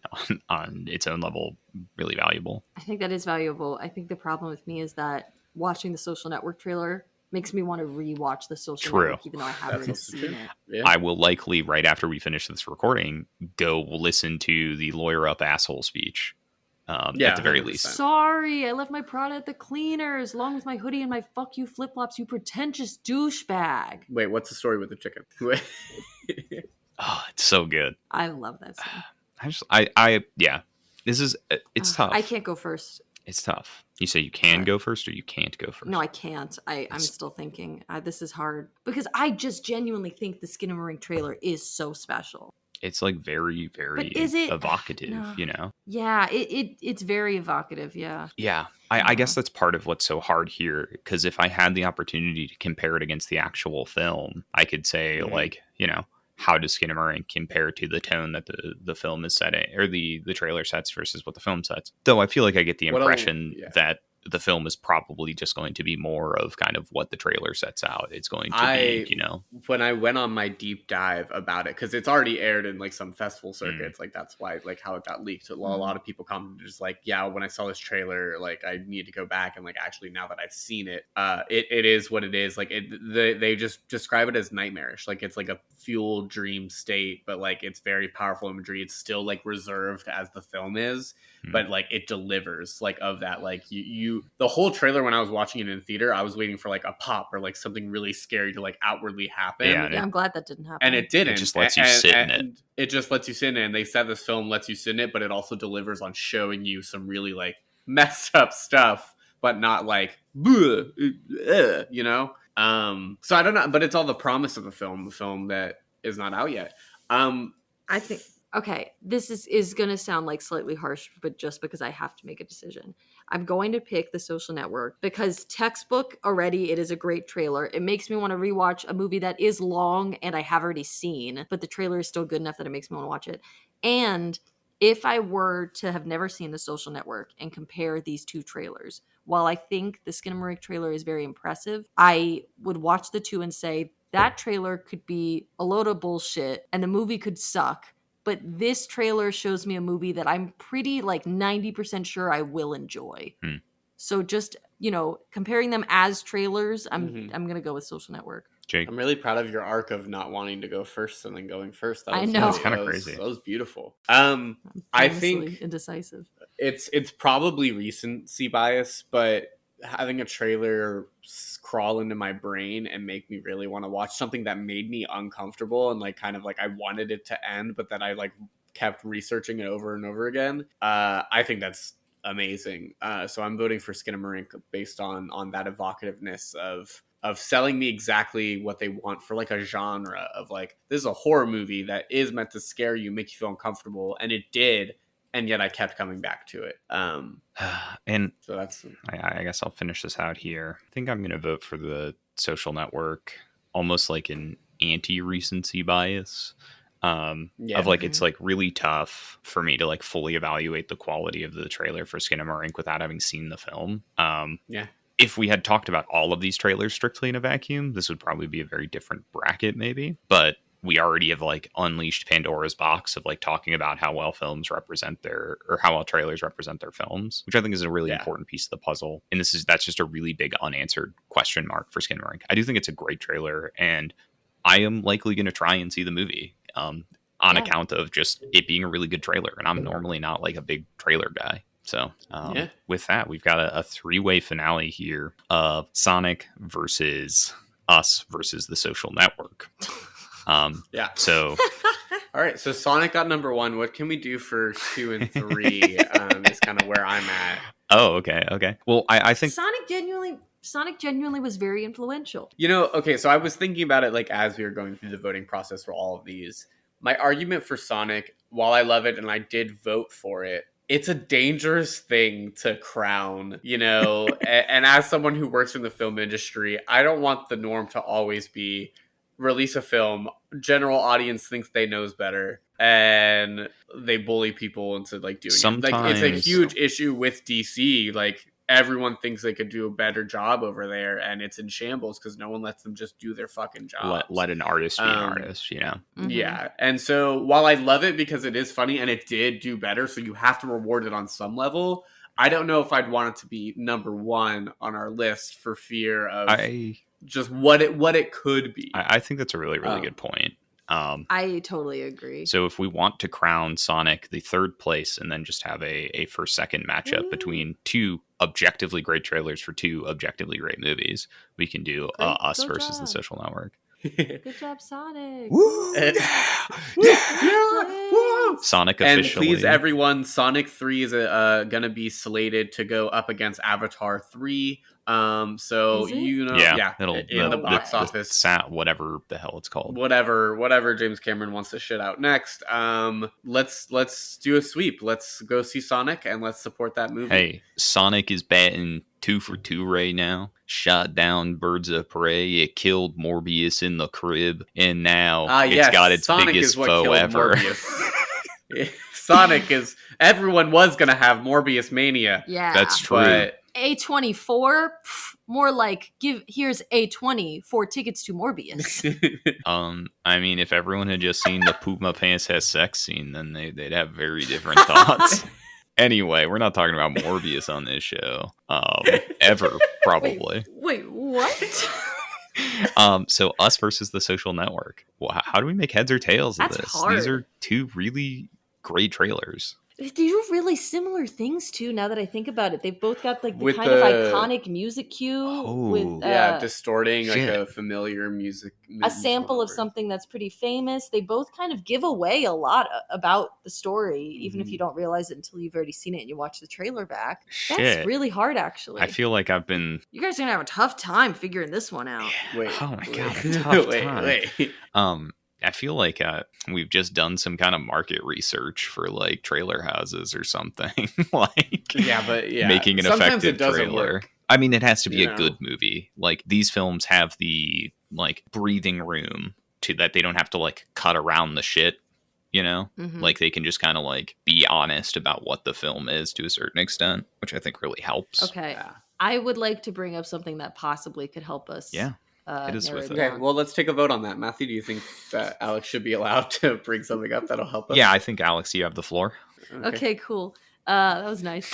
its own level, really valuable. I think that is valuable. I think the problem with me is that watching the Social Network trailer makes me want to rewatch the Social Network, even though I haven't seen it. Yeah. I will likely, right after we finish this recording, go listen to the lawyer up asshole speech. At the very 100%. Least. Sorry, I left my Prada at the cleaners, along with my hoodie and my fuck you flip flops, you pretentious douchebag. Wait, what's the story with the chicken? Oh, it's so good. I love that scene. This is, it's tough. I can't go first. It's tough. You say you can go first, or you can't go first? No, I can't. I'm still thinking. This is hard, because I just genuinely think the Skinmarink trailer is so special. It's like very, very evocative, you know? Yeah, it's very evocative, yeah. Yeah, I guess that's part of what's so hard here, because if I had the opportunity to compare it against the actual film, I could say, like, you know, how does Skinmarink compare to the tone that the film is setting, or the trailer sets versus what the film sets? Though I feel like I get the impression that the film is probably just going to be more of kind of what the trailer sets out. It's going to be, you know. When I went on my deep dive about it, because it's already aired in like some festival circuits, like that's why, like how it got leaked. A lot of people commented just like, yeah, when I saw this trailer, like I need to go back and like actually now that I've seen it, it is what it is. Like they just describe it as nightmarish. Like it's like a fuel dream state, but like it's very powerful imagery. It's still like reserved as the film is, but like it delivers like of that. Like you the whole trailer, when I was watching it in theater, I was waiting for like a pop or like something really scary to like outwardly happen. Yeah, I'm glad that didn't happen. And it didn't. It just lets you sit in it. It just lets you sit in it. And they said this film lets you sit in it, but it also delivers on showing you some really like messed up stuff, but not like, you know? So I don't know, but it's all the promise of the film that is not out yet. I think Okay, this is going to sound like slightly harsh, but just because I have to make a decision. I'm going to pick The Social Network because textbook already, it is a great trailer. It makes me want to rewatch a movie that is long and I have already seen, but the trailer is still good enough that it makes me want to watch it. And if I were to have never seen The Social Network and compare these two trailers, while I think the Skinmarrink trailer is very impressive, I would watch the two and say that trailer could be a load of bullshit and the movie could suck. But this trailer shows me a movie that I'm pretty like 90% sure I will enjoy. So just, comparing them as trailers, I'm going to go with Social Network. Jake? I'm really proud of your arc of not wanting to go first and then going first. I know. It's kind of crazy. That was beautiful. I think indecisive. It's probably recency bias, but having a trailer crawl into my brain and make me really want to watch something that made me uncomfortable and like kind of like I wanted it to end, but then I like kept researching it over and over again. I think that's amazing. So I'm voting for Skinmarrink based on that evocativeness of selling me exactly what they want for like a genre of like, this is a horror movie that is meant to scare you, make you feel uncomfortable, and it did. And yet I kept coming back to it. And so that's... I guess I'll finish this out here. I think I'm going to vote for The Social Network, almost like an anti-recency bias. Of like, it's like really tough for me to like fully evaluate the quality of the trailer for Skinmarrink without having seen the film. If we had talked about all of these trailers strictly in a vacuum, this would probably be a very different bracket maybe. But we already have like unleashed Pandora's box of like talking about how well films represent how well trailers represent their films, which I think is a really important piece of the puzzle. And that's just a really big unanswered question mark for Skinmarrink. I do think it's a great trailer, and I am likely going to try and see the movie on account of just it being a really good trailer. And I'm normally not like a big trailer guy. So with that, we've got a 3-way finale here of Sonic versus Us versus The Social Network. So all right, so Sonic got number 1. What can we do for 2 and 3? Is kind of where I'm at. Oh, okay. Well, I think Sonic genuinely was very influential. Okay, so I was thinking about it like as we were going through the voting process for all of these. My argument for Sonic, while I love it and I did vote for it, it's a dangerous thing to crown, and as someone who works in the film industry, I don't want the norm to always be release a film, general audience thinks they knows better, and they bully people into like doing it. Like, it's a huge issue with DC. Like, everyone thinks they could do a better job over there, and it's in shambles because no one lets them just do their fucking job. Let an artist be an artist, Mm-hmm. Yeah. And so while I love it because it is funny and it did do better, so you have to reward it on some level, I don't know if I'd want it to be number 1 on our list for fear of just what it could be. I think that's a really, really good point. I totally agree. So if we want to crown Sonic the 3rd place and then just have a first-second matchup between 2 objectively great trailers for 2 objectively great movies, we can do Us versus The Social Network. Good job, Sonic. Woo! Woo! Sonic officially. And please, everyone, Sonic 3 is going to be slated to go up against Avatar 3. So it'll in the box office, whatever the hell it's called, whatever James Cameron wants to shit out next. Let's do a sweep. Let's go see Sonic and let's support that movie. Hey, Sonic is batting 2 for 2 right now. Shot down birds of prey. It killed Morbius in the crib, and now it's got its Sonic biggest foe ever. Sonic is. Everyone was gonna have Morbius mania. Yeah, that's true. But A24, more like here's A20 for tickets to Morbius. I mean, if everyone had just seen the Poop My Pants Has Sex scene, then they'd have very different thoughts. Anyway, we're not talking about Morbius on this show. Ever, probably. Wait, what? So Us versus The Social Network. Well, how do we make heads or tails of this? Hard. These are 2 really great trailers. They do really similar things too. Now that I think about it, they've both got like the With kind of iconic music cue with distorting like a familiar music, a sample of something that's pretty famous. They both kind of give away a lot about the story, even if you don't realize it until you've already seen it and you watch the trailer back. That's really hard, actually. I feel like I've been. You guys are gonna have a tough time figuring this one out. Wait, oh my god, tough time. Wait. I feel like we've just done some kind of market research for like trailer houses or something. Like, making an sometimes effective it doesn't trailer. work. I mean, it has to be You a know. good movie. Like, these films have the like breathing room to that they don't have to like cut around the shit. You know, like they can just kind of like be honest about what the film is to a certain extent, which I think really helps. Okay. Yeah. I would like to bring up something that possibly could help us. Yeah. Hit us narrow with it it. Okay, down. well, let's take a vote on that. Matthew, do you think that Alex should be allowed to bring something up that'll help us? Yeah, I think, Alex, you have the floor. Okay, cool. That was nice.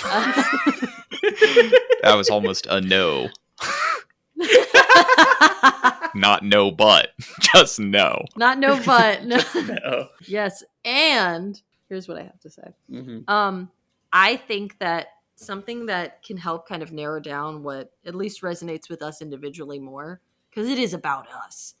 That was almost a no. Not no, but just no. Not no, but no. Just no. Yes, and here's what I have to say. Mm-hmm. I think that something that can help kind of narrow down what at least resonates with us individually more, because it is about us,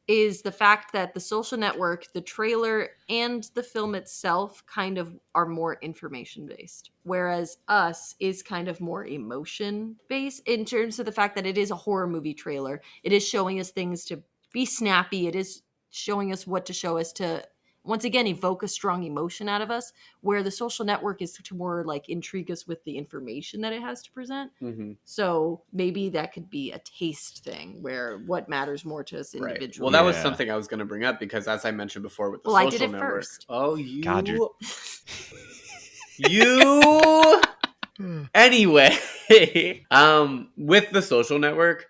is the fact that The Social Network, the trailer, and the film itself kind of are more information based, whereas Us is kind of more emotion based in terms of the fact that it is a horror movie trailer. It is showing us things to be snappy. It is showing us what to show us to, once again, evoke a strong emotion out of us, where The Social Network is to more like intrigue us with the information that it has to present. Mm-hmm. So maybe that could be a taste thing, where what matters more to us Right. individually. Well, that was something I was going to bring up because, as I mentioned before, with the Well, I Social did it Network. first. Oh, you. God, You. Anyway, with the Social Network,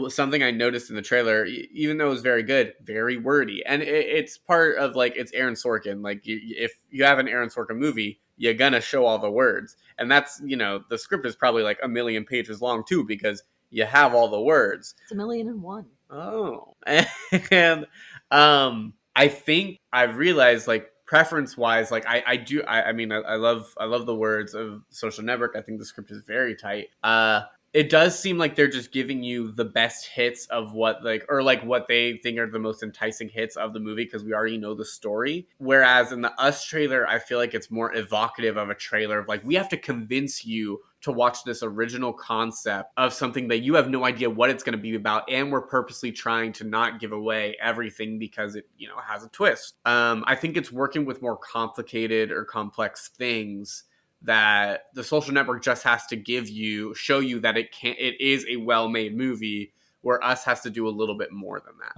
something I noticed in the trailer, even though it was very good, very wordy, and it's part of like it's Aaron Sorkin. Like if you have an Aaron Sorkin movie, you're gonna show all the words, and that's, you know, the script is probably like 1,000,000 pages long too because you have all the words. It's 1,000,001. Oh, and I think I've realized, like, preference wise, like I mean I love the words of Social Network. I think the script is very tight. It does seem like they're just giving you the best hits of what, like, or like what they think are the most enticing hits of the movie because we already know the story. Whereas in the Us trailer, I feel like it's more evocative of a trailer of like, we have to convince you to watch this original concept of something that you have no idea what it's going to be about, and we're purposely trying to not give away everything because it, you know, has a twist. I think it's working with more complicated or complex things that the Social Network just has to show you that it is a well-made movie, where Us has to do a little bit more than that.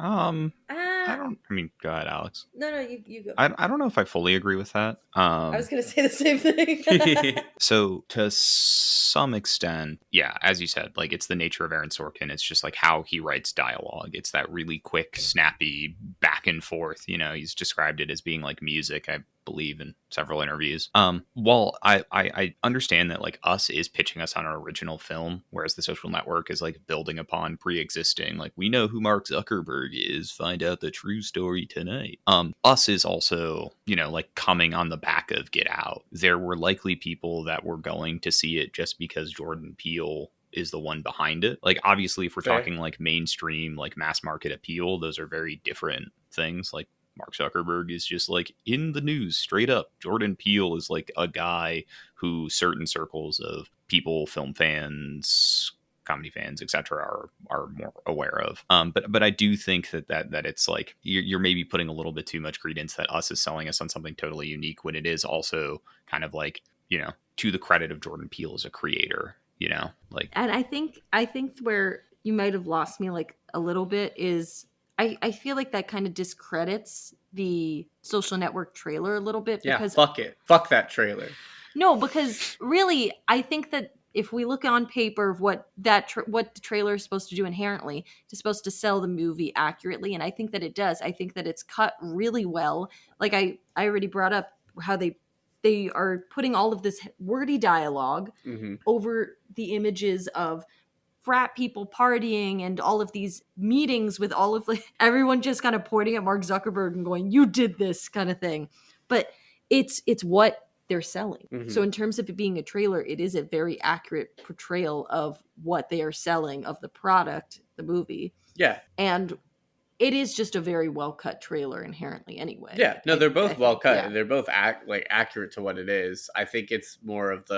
I mean, go ahead, Alex. No, you go. I don't know if I fully agree with that. I was going to say the same thing. So to some extent, yeah, as you said, like, it's the nature of Aaron Sorkin. It's just like how he writes dialogue. It's that really quick, snappy back and forth. You know, he's described it as being like music, I believe, in several interviews. While I understand that like Us is pitching us on an original film, whereas the Social Network is like building upon pre-existing, like, we know who Mark Zuckerberg is, find out the true story tonight. Us is also, you know, like coming on the back of Get Out. There were likely people that were going to see it just because Jordan Peele is the one behind it. Like, obviously, if we're talking like mainstream, like mass market appeal, those are very different things. Like, Mark Zuckerberg is just like in the news straight up. Jordan Peele is like a guy who certain circles of people, film fans, comedy fans, etc., are more aware of. But I do think that it's like you're maybe putting a little bit too much credence that Us is selling us on something totally unique, when it is also kind of like, you know, to the credit of Jordan Peele as a creator, you know, like. And I think where you might have lost me like a little bit is I feel like that kind of discredits the Social Network trailer a little bit. Because fuck it. Fuck that trailer. No, because really, I think that if we look on paper of what what the trailer is supposed to do inherently, it's supposed to sell the movie accurately, and I think that it does. I think that it's cut really well. Like I already brought up how they are putting all of this wordy dialogue over the images of frat people partying and all of these meetings with all of everyone just kind of pointing at Mark Zuckerberg and going, "You did this," kind of thing. But it's what they're selling. So in terms of it being a trailer, it is a very accurate portrayal of what they are selling, of the product, the movie. Yeah. And it is just a very well cut trailer inherently anyway. Yeah. No, they're both well cut. Yeah. They're both accurate to what it is. I think it's more of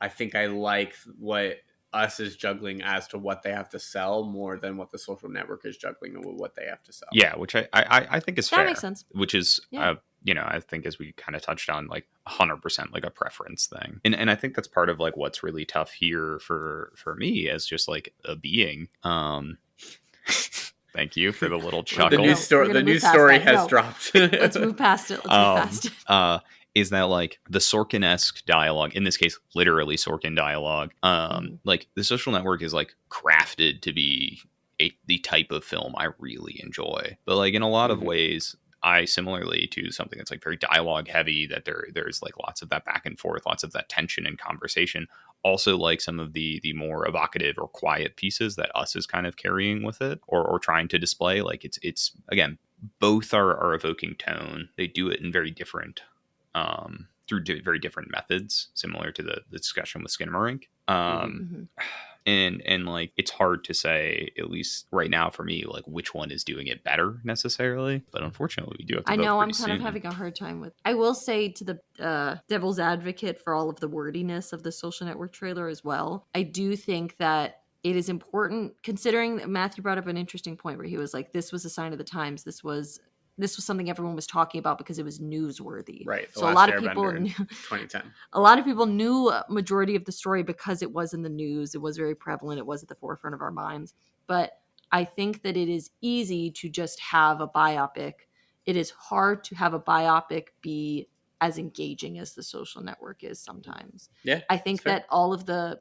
I think I like what Us is juggling as to what they have to sell more than what the social network is juggling with what they have to sell. Yeah, which I think is fair. That makes sense. Which is, I think as we kind of touched on, like 100% like a preference thing. And I think that's part of like what's really tough here for me as just like a being. Thank you for the little chuckle. The news story has dropped. Let's move past it. Is that like the Sorkin-esque dialogue, in this case, literally Sorkin dialogue, like the social network is like crafted to be the type of film I really enjoy. But like in a lot of ways, I similarly to something that's like very dialogue heavy, that there's like lots of that back and forth, lots of that tension and conversation. Also like some of the more evocative or quiet pieces that Us is kind of carrying with it or trying to display. Like it's again, both are evoking tone. They do it in very different through very different methods, similar to the discussion with Skinmarrink. And like it's hard to say, at least right now for me, like which one is doing it better necessarily. But unfortunately, we do have to. I know I'm kind of having a hard time with. I will say to the devil's advocate for all of the wordiness of the Social Network trailer as well. I do think that it is important, considering that Matthew brought up an interesting point where he was like, "This was a sign of the times. This was something everyone was talking about because it was newsworthy." Right. So a lot of people knew, 2010. A lot of people knew a majority of the story because it was in the news. It was very prevalent. It was at the forefront of our minds. But I think that it is easy to just have a biopic. It is hard to have a biopic be as engaging as the Social Network is sometimes. Yeah. I think that all of the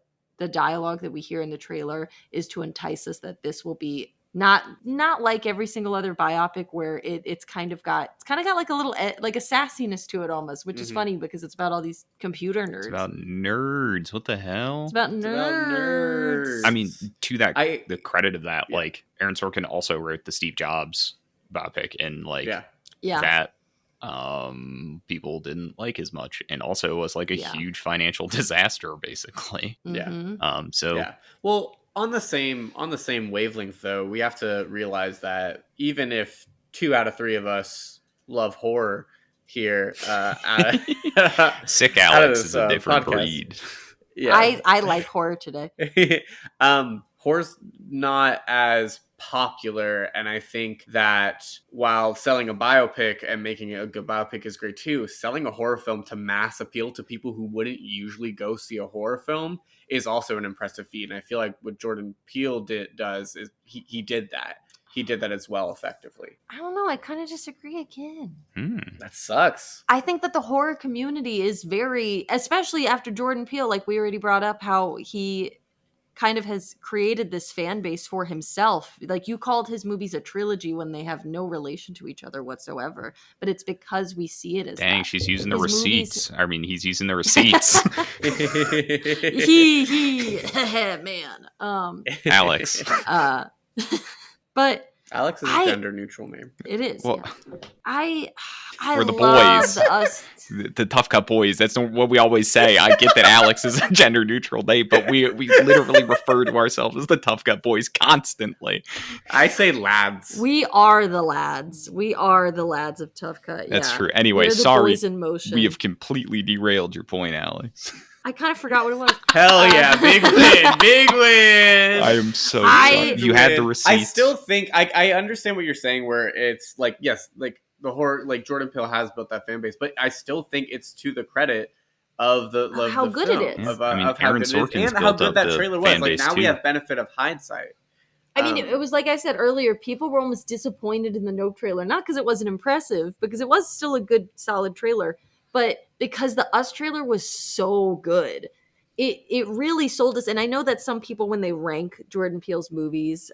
dialogue that we hear in the trailer is to entice us that this will be not like every single other biopic where it's kind of got like a little like a sassiness to it almost, which is funny because it's about all these computer nerds. It's about nerds. What the hell? It's about nerds. I mean, to that the credit of that, like Aaron Sorkin also wrote the Steve Jobs biopic, and like that people didn't like as much, and also was like a huge financial disaster basically. Well, on the same wavelength though, we have to realize that even if 2 out of 3 of us love horror here, Sick Alex is a different breed. Yeah, I like horror today. Horror's not as popular, and I think that while selling a biopic and making it a good biopic is great too, selling a horror film to mass appeal to people who wouldn't usually go see a horror film is also an impressive feat. And I feel like what Jordan Peele does is he did that. He did that as well effectively. I don't know. I kind of disagree again. That sucks. I think that the horror community is very, especially after Jordan Peele, like we already brought up, how he kind of has created this fan base for himself. Like you called his movies a trilogy when they have no relation to each other whatsoever, but it's because we see it as she's using the receipts. I mean, he's using the receipts. he man. Alex. But Alex is a gender neutral name. It is. Well, I we're the love boys. The Tough Cut Boys. That's what we always say. I get that Alex is a gender neutral name, but we literally refer to ourselves as the Tough Cut Boys constantly. I say lads. We are the lads. We are the lads of Tough Cut. That's true. Anyway, sorry. Boys in motion. We have completely derailed your point, Alex. I kind of forgot what it was. Hell yeah, big win, big win. I am so sorry. You had the receipts. I still think I understand what you're saying, where it's like, yes, like the horror, like Jordan Peele has built that fan base, but I still think it's to the credit of how good it is, of how good it is, and how good that trailer was. Like now we have benefit of hindsight. I mean, it was like I said earlier, people were almost disappointed in the Nope trailer, not because it wasn't impressive, because it was still a good, solid trailer, but because the Us trailer was so good. It really sold us. And I know that some people, when they rank Jordan Peele's movies,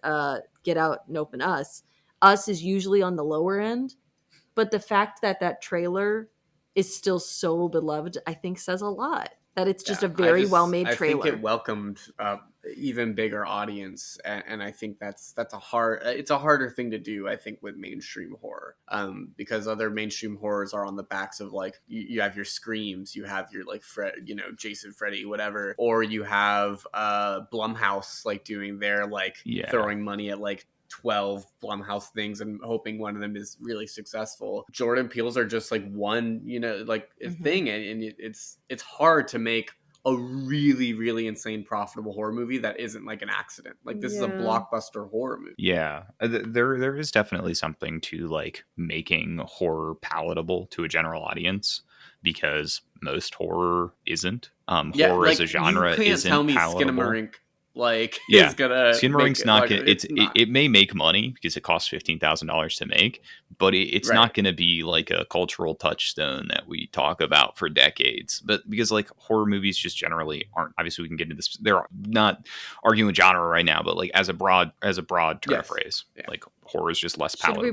Get Out, Nope, and Us is usually on the lower end. But the fact that that trailer is still so beloved, I think says a lot. That it's just a very well-made trailer. I think it welcomed even bigger audience, and I think it's a harder thing to do, I think, with mainstream horror, because other mainstream horrors are on the backs of like you have your Screams, you have your like Jason, Freddy, whatever, or you have Blumhouse like doing their like throwing money at like 12 Blumhouse things and hoping one of them is really successful. Jordan Peele's are just like one, thing, and it's hard to make a really, really insane profitable horror movie that isn't like an accident. Like this is a blockbuster horror movie. Yeah, there is definitely something to like making horror palatable to a general audience, because most horror isn't. Horror like, as a genre you can't isn't tell me palatable. Skinmarrink like Yeah, is gonna Skinmarrink's not like, gonna. It may make money because it costs $15,000 to make, but it's not going to be like a cultural touchstone that we talk about for decades. But because like horror movies just generally aren't. Obviously, we can get into this. They're not arguing genre right now, but like as a broad turn of phrase, like horror is just less palatable.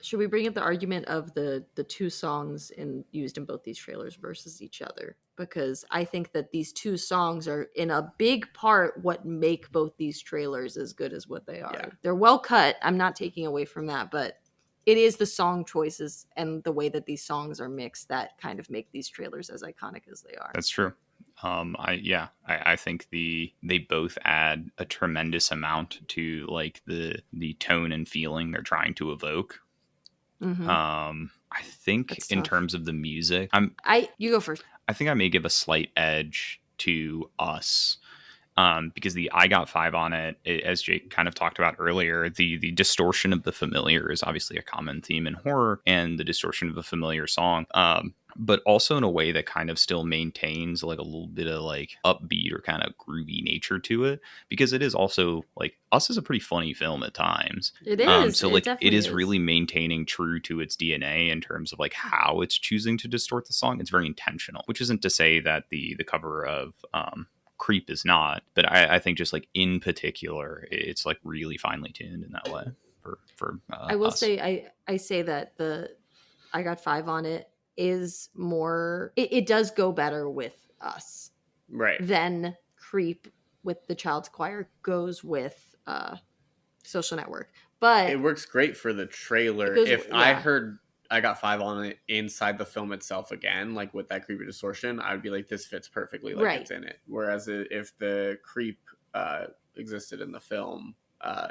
Should we bring up the argument of the two songs used in both these trailers versus each other? Because I think that these two songs are in a big part what make both these trailers as good as what they are. Yeah. They're well cut. I'm not taking away from that, but it is the song choices and the way that these songs are mixed that kind of make these trailers as iconic as they are. That's true. I think they both add a tremendous amount to like the tone and feeling they're trying to evoke. Mm-hmm. I think in terms of the music, you go first. I think I may give a slight edge to Us. Because the I Got 5 on it, as Jake kind of talked about earlier, the distortion of the familiar is obviously a common theme in horror, and the distortion of a familiar song, but also in a way that kind of still maintains like a little bit of like upbeat or kind of groovy nature to it, because it is also like Us is a pretty funny film at times. It is. So like it is really maintaining true to its DNA in terms of like how it's choosing to distort the song. It's very intentional, which isn't to say that the cover of Creep is not, but I think just like in particular it's like really finely tuned in that way for I will Us. Say I say that the I Got 5 on it is more it does go better with Us, right, than Creep with the Child's Choir goes with Social Network. But it works great for the trailer. I heard I Got 5 on it inside the film itself again, like with that creepy distortion, I would be like, this fits perfectly, like it's in it. Whereas if the creep existed in the film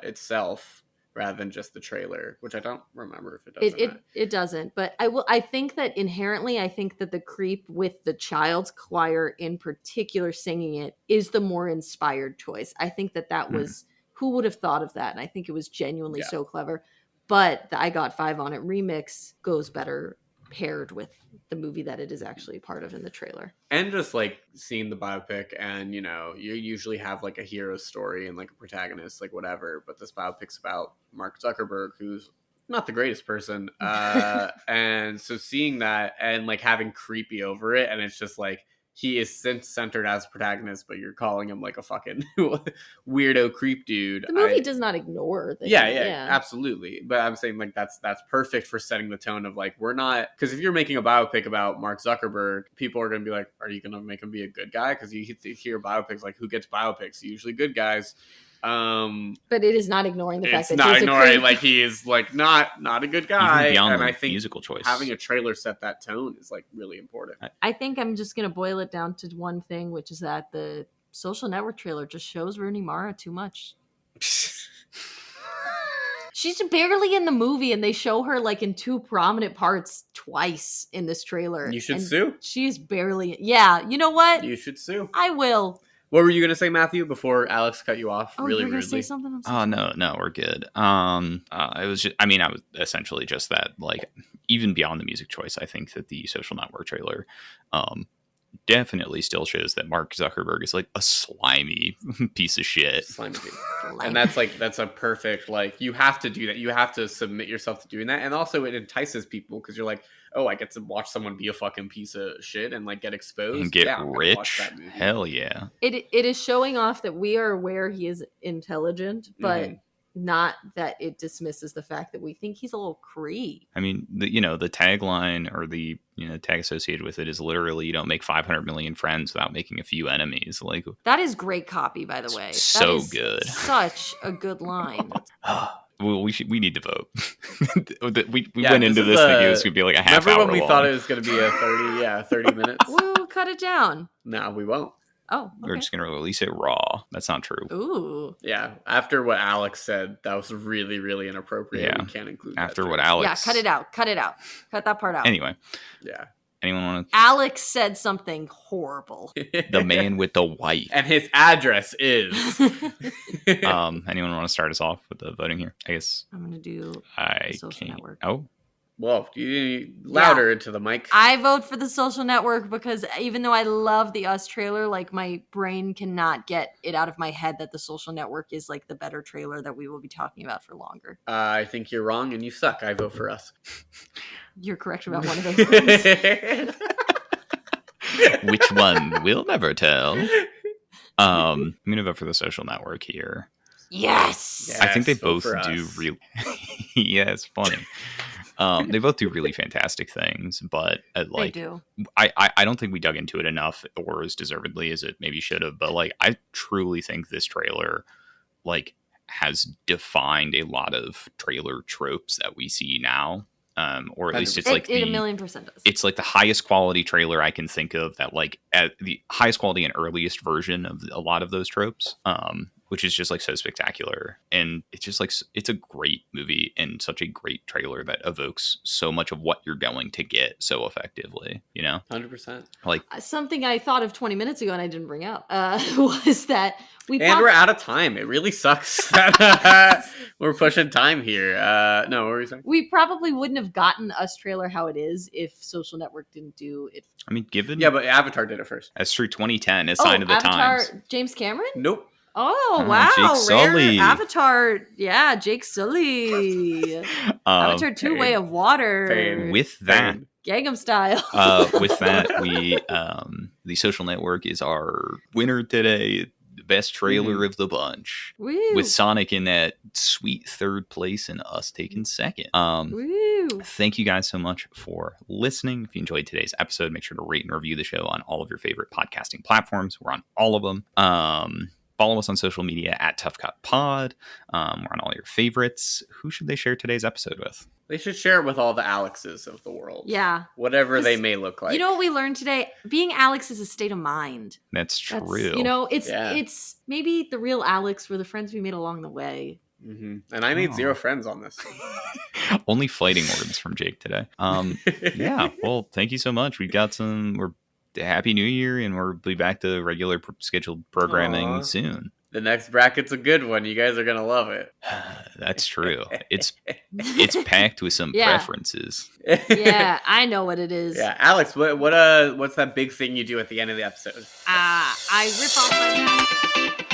itself rather than just the trailer, which I don't remember if it does. It doesn't, but I think that inherently, I think that the creep with the Child's Choir in particular singing it is the more inspired choice. I think that was who would have thought of that, and I think it was genuinely so clever. But the I Got 5 on it remix goes better paired with the movie that it is actually part of in the trailer. And just like seeing the biopic, and you know, you usually have like a hero story and like a protagonist, like whatever. But this biopic's about Mark Zuckerberg, who's not the greatest person. And so seeing that and like having creepy over it, and it's just like, he is centered as protagonist, but you're calling him like a fucking weirdo creep dude. The movie does not ignore that. Yeah, absolutely. But I'm saying like that's perfect for setting the tone of like, we're not, because if you're making a biopic about Mark Zuckerberg, people are going to be like, are you going to make him be a good guy? Because you hear biopics, like who gets biopics? Usually good guys. But it is not ignoring the fact that it's not ignoring like he is like not a good guy. Even beyond and the I think musical choice, having a trailer set that tone is like really important. I think I'm just gonna boil it down to one thing, which is that the Social Network trailer just shows Rooney Mara too much. She's barely in the movie, and they show her like in two prominent parts twice in this trailer. You should sue. She's barely. Yeah, you know what? You should sue. I will. What were you going to say, Matthew, before Alex cut you off really rudely? Say something? Oh, no, we're good. It was just, I was essentially just that, like, even beyond the music choice, I think that the Social Network trailer definitely still shows that Mark Zuckerberg is like a slimy piece of shit. Slimy. And that's a perfect, like, you have to do that. You have to submit yourself to doing that. And also it entices people because you're like, oh, I get to watch someone be a fucking piece of shit and like get exposed and get rich. Hell yeah. It is showing off that we are aware he is intelligent, but not that it dismisses the fact that we think he's a little creep. I mean, the tagline or the tag associated with it is literally, you don't make 500 million friends without making a few enemies. Like, that is great copy, by the way. So good. Such a good line. Well, we need to vote. we went into this thinking this would be like a half hour. Remember when we thought it was going to be a 30 minutes? We'll cut it down. No, we won't. Oh, okay. We're just going to release it raw. That's not true. Ooh. Yeah. After what Alex said, that was really, really inappropriate. Yeah. We can't include after that. What Alex. Yeah, cut it out. Cut that part out. Anyway. Yeah. Anyone want Alex said something horrible. the man with the wife? And his address is. Anyone want to start us off with the voting here? I guess I'm gonna do I Social can't. Network. Oh, Well, you need louder into the mic. I vote for The Social Network because even though I love the Us trailer, like my brain cannot get it out of my head that The Social Network is like the better trailer that we will be talking about for longer. I think you're wrong and you suck. I vote for Us. You're correct about one of those things. which one? We'll never tell. I'm gonna vote for The Social Network here. Yes. I think they vote both for do Us. really. Yeah, it's funny. They both do really fantastic things, but They do. I don't think we dug into it enough or as deservedly as it maybe should have. But like, I truly think this trailer like has defined a lot of trailer tropes that we see now. Or at least it's like it 1,000,000% does. It's like the highest quality trailer I can think of that like at the highest quality and earliest version of a lot of those tropes. Which is just like so spectacular, and it's just like it's a great movie and such a great trailer that evokes so much of what you're going to get so effectively, you know. 100%. Like something I thought of 20 minutes ago and I didn't bring up was that we're out of time. It really sucks that we're pushing time here. No, what were you saying? We probably wouldn't have gotten Us trailer how it is if Social Network didn't do it. I mean, given but Avatar did it first. That's true. 2010 is sign of the Avatar, times. James Cameron? Nope. Oh, wow. Jake Sully. Avatar. Yeah, Jake Sully. Avatar 2 Way of Water. Pain. With that, Gangnam Style. with that, we the Social Network is our winner today. The best trailer of the bunch. Woo. With Sonic in that sweet third place and us taking second. Woo. Thank you guys so much for listening. If you enjoyed today's episode, make sure to rate and review the show on all of your favorite podcasting platforms. We're on all of them. Follow us on social media at ToughCutPod. We're on all your favorites. Who should they share today's episode with? They should share it with all the Alexes of the world. Yeah. Whatever they may look like. You know what we learned today? Being Alex is a state of mind. That's true. It's maybe the real Alex were the friends we made along the way. Mm-hmm. And I made 0 friends on this. Only fighting words from Jake today. Yeah. Well, thank you so much. We're Happy New Year, and we'll be back to regular scheduled programming soon. The next bracket's a good one. You guys are gonna love it. That's true. It's packed with some preferences. Yeah, I know what it is. Yeah, Alex, what's that big thing you do at the end of the episode? I rip off my mask.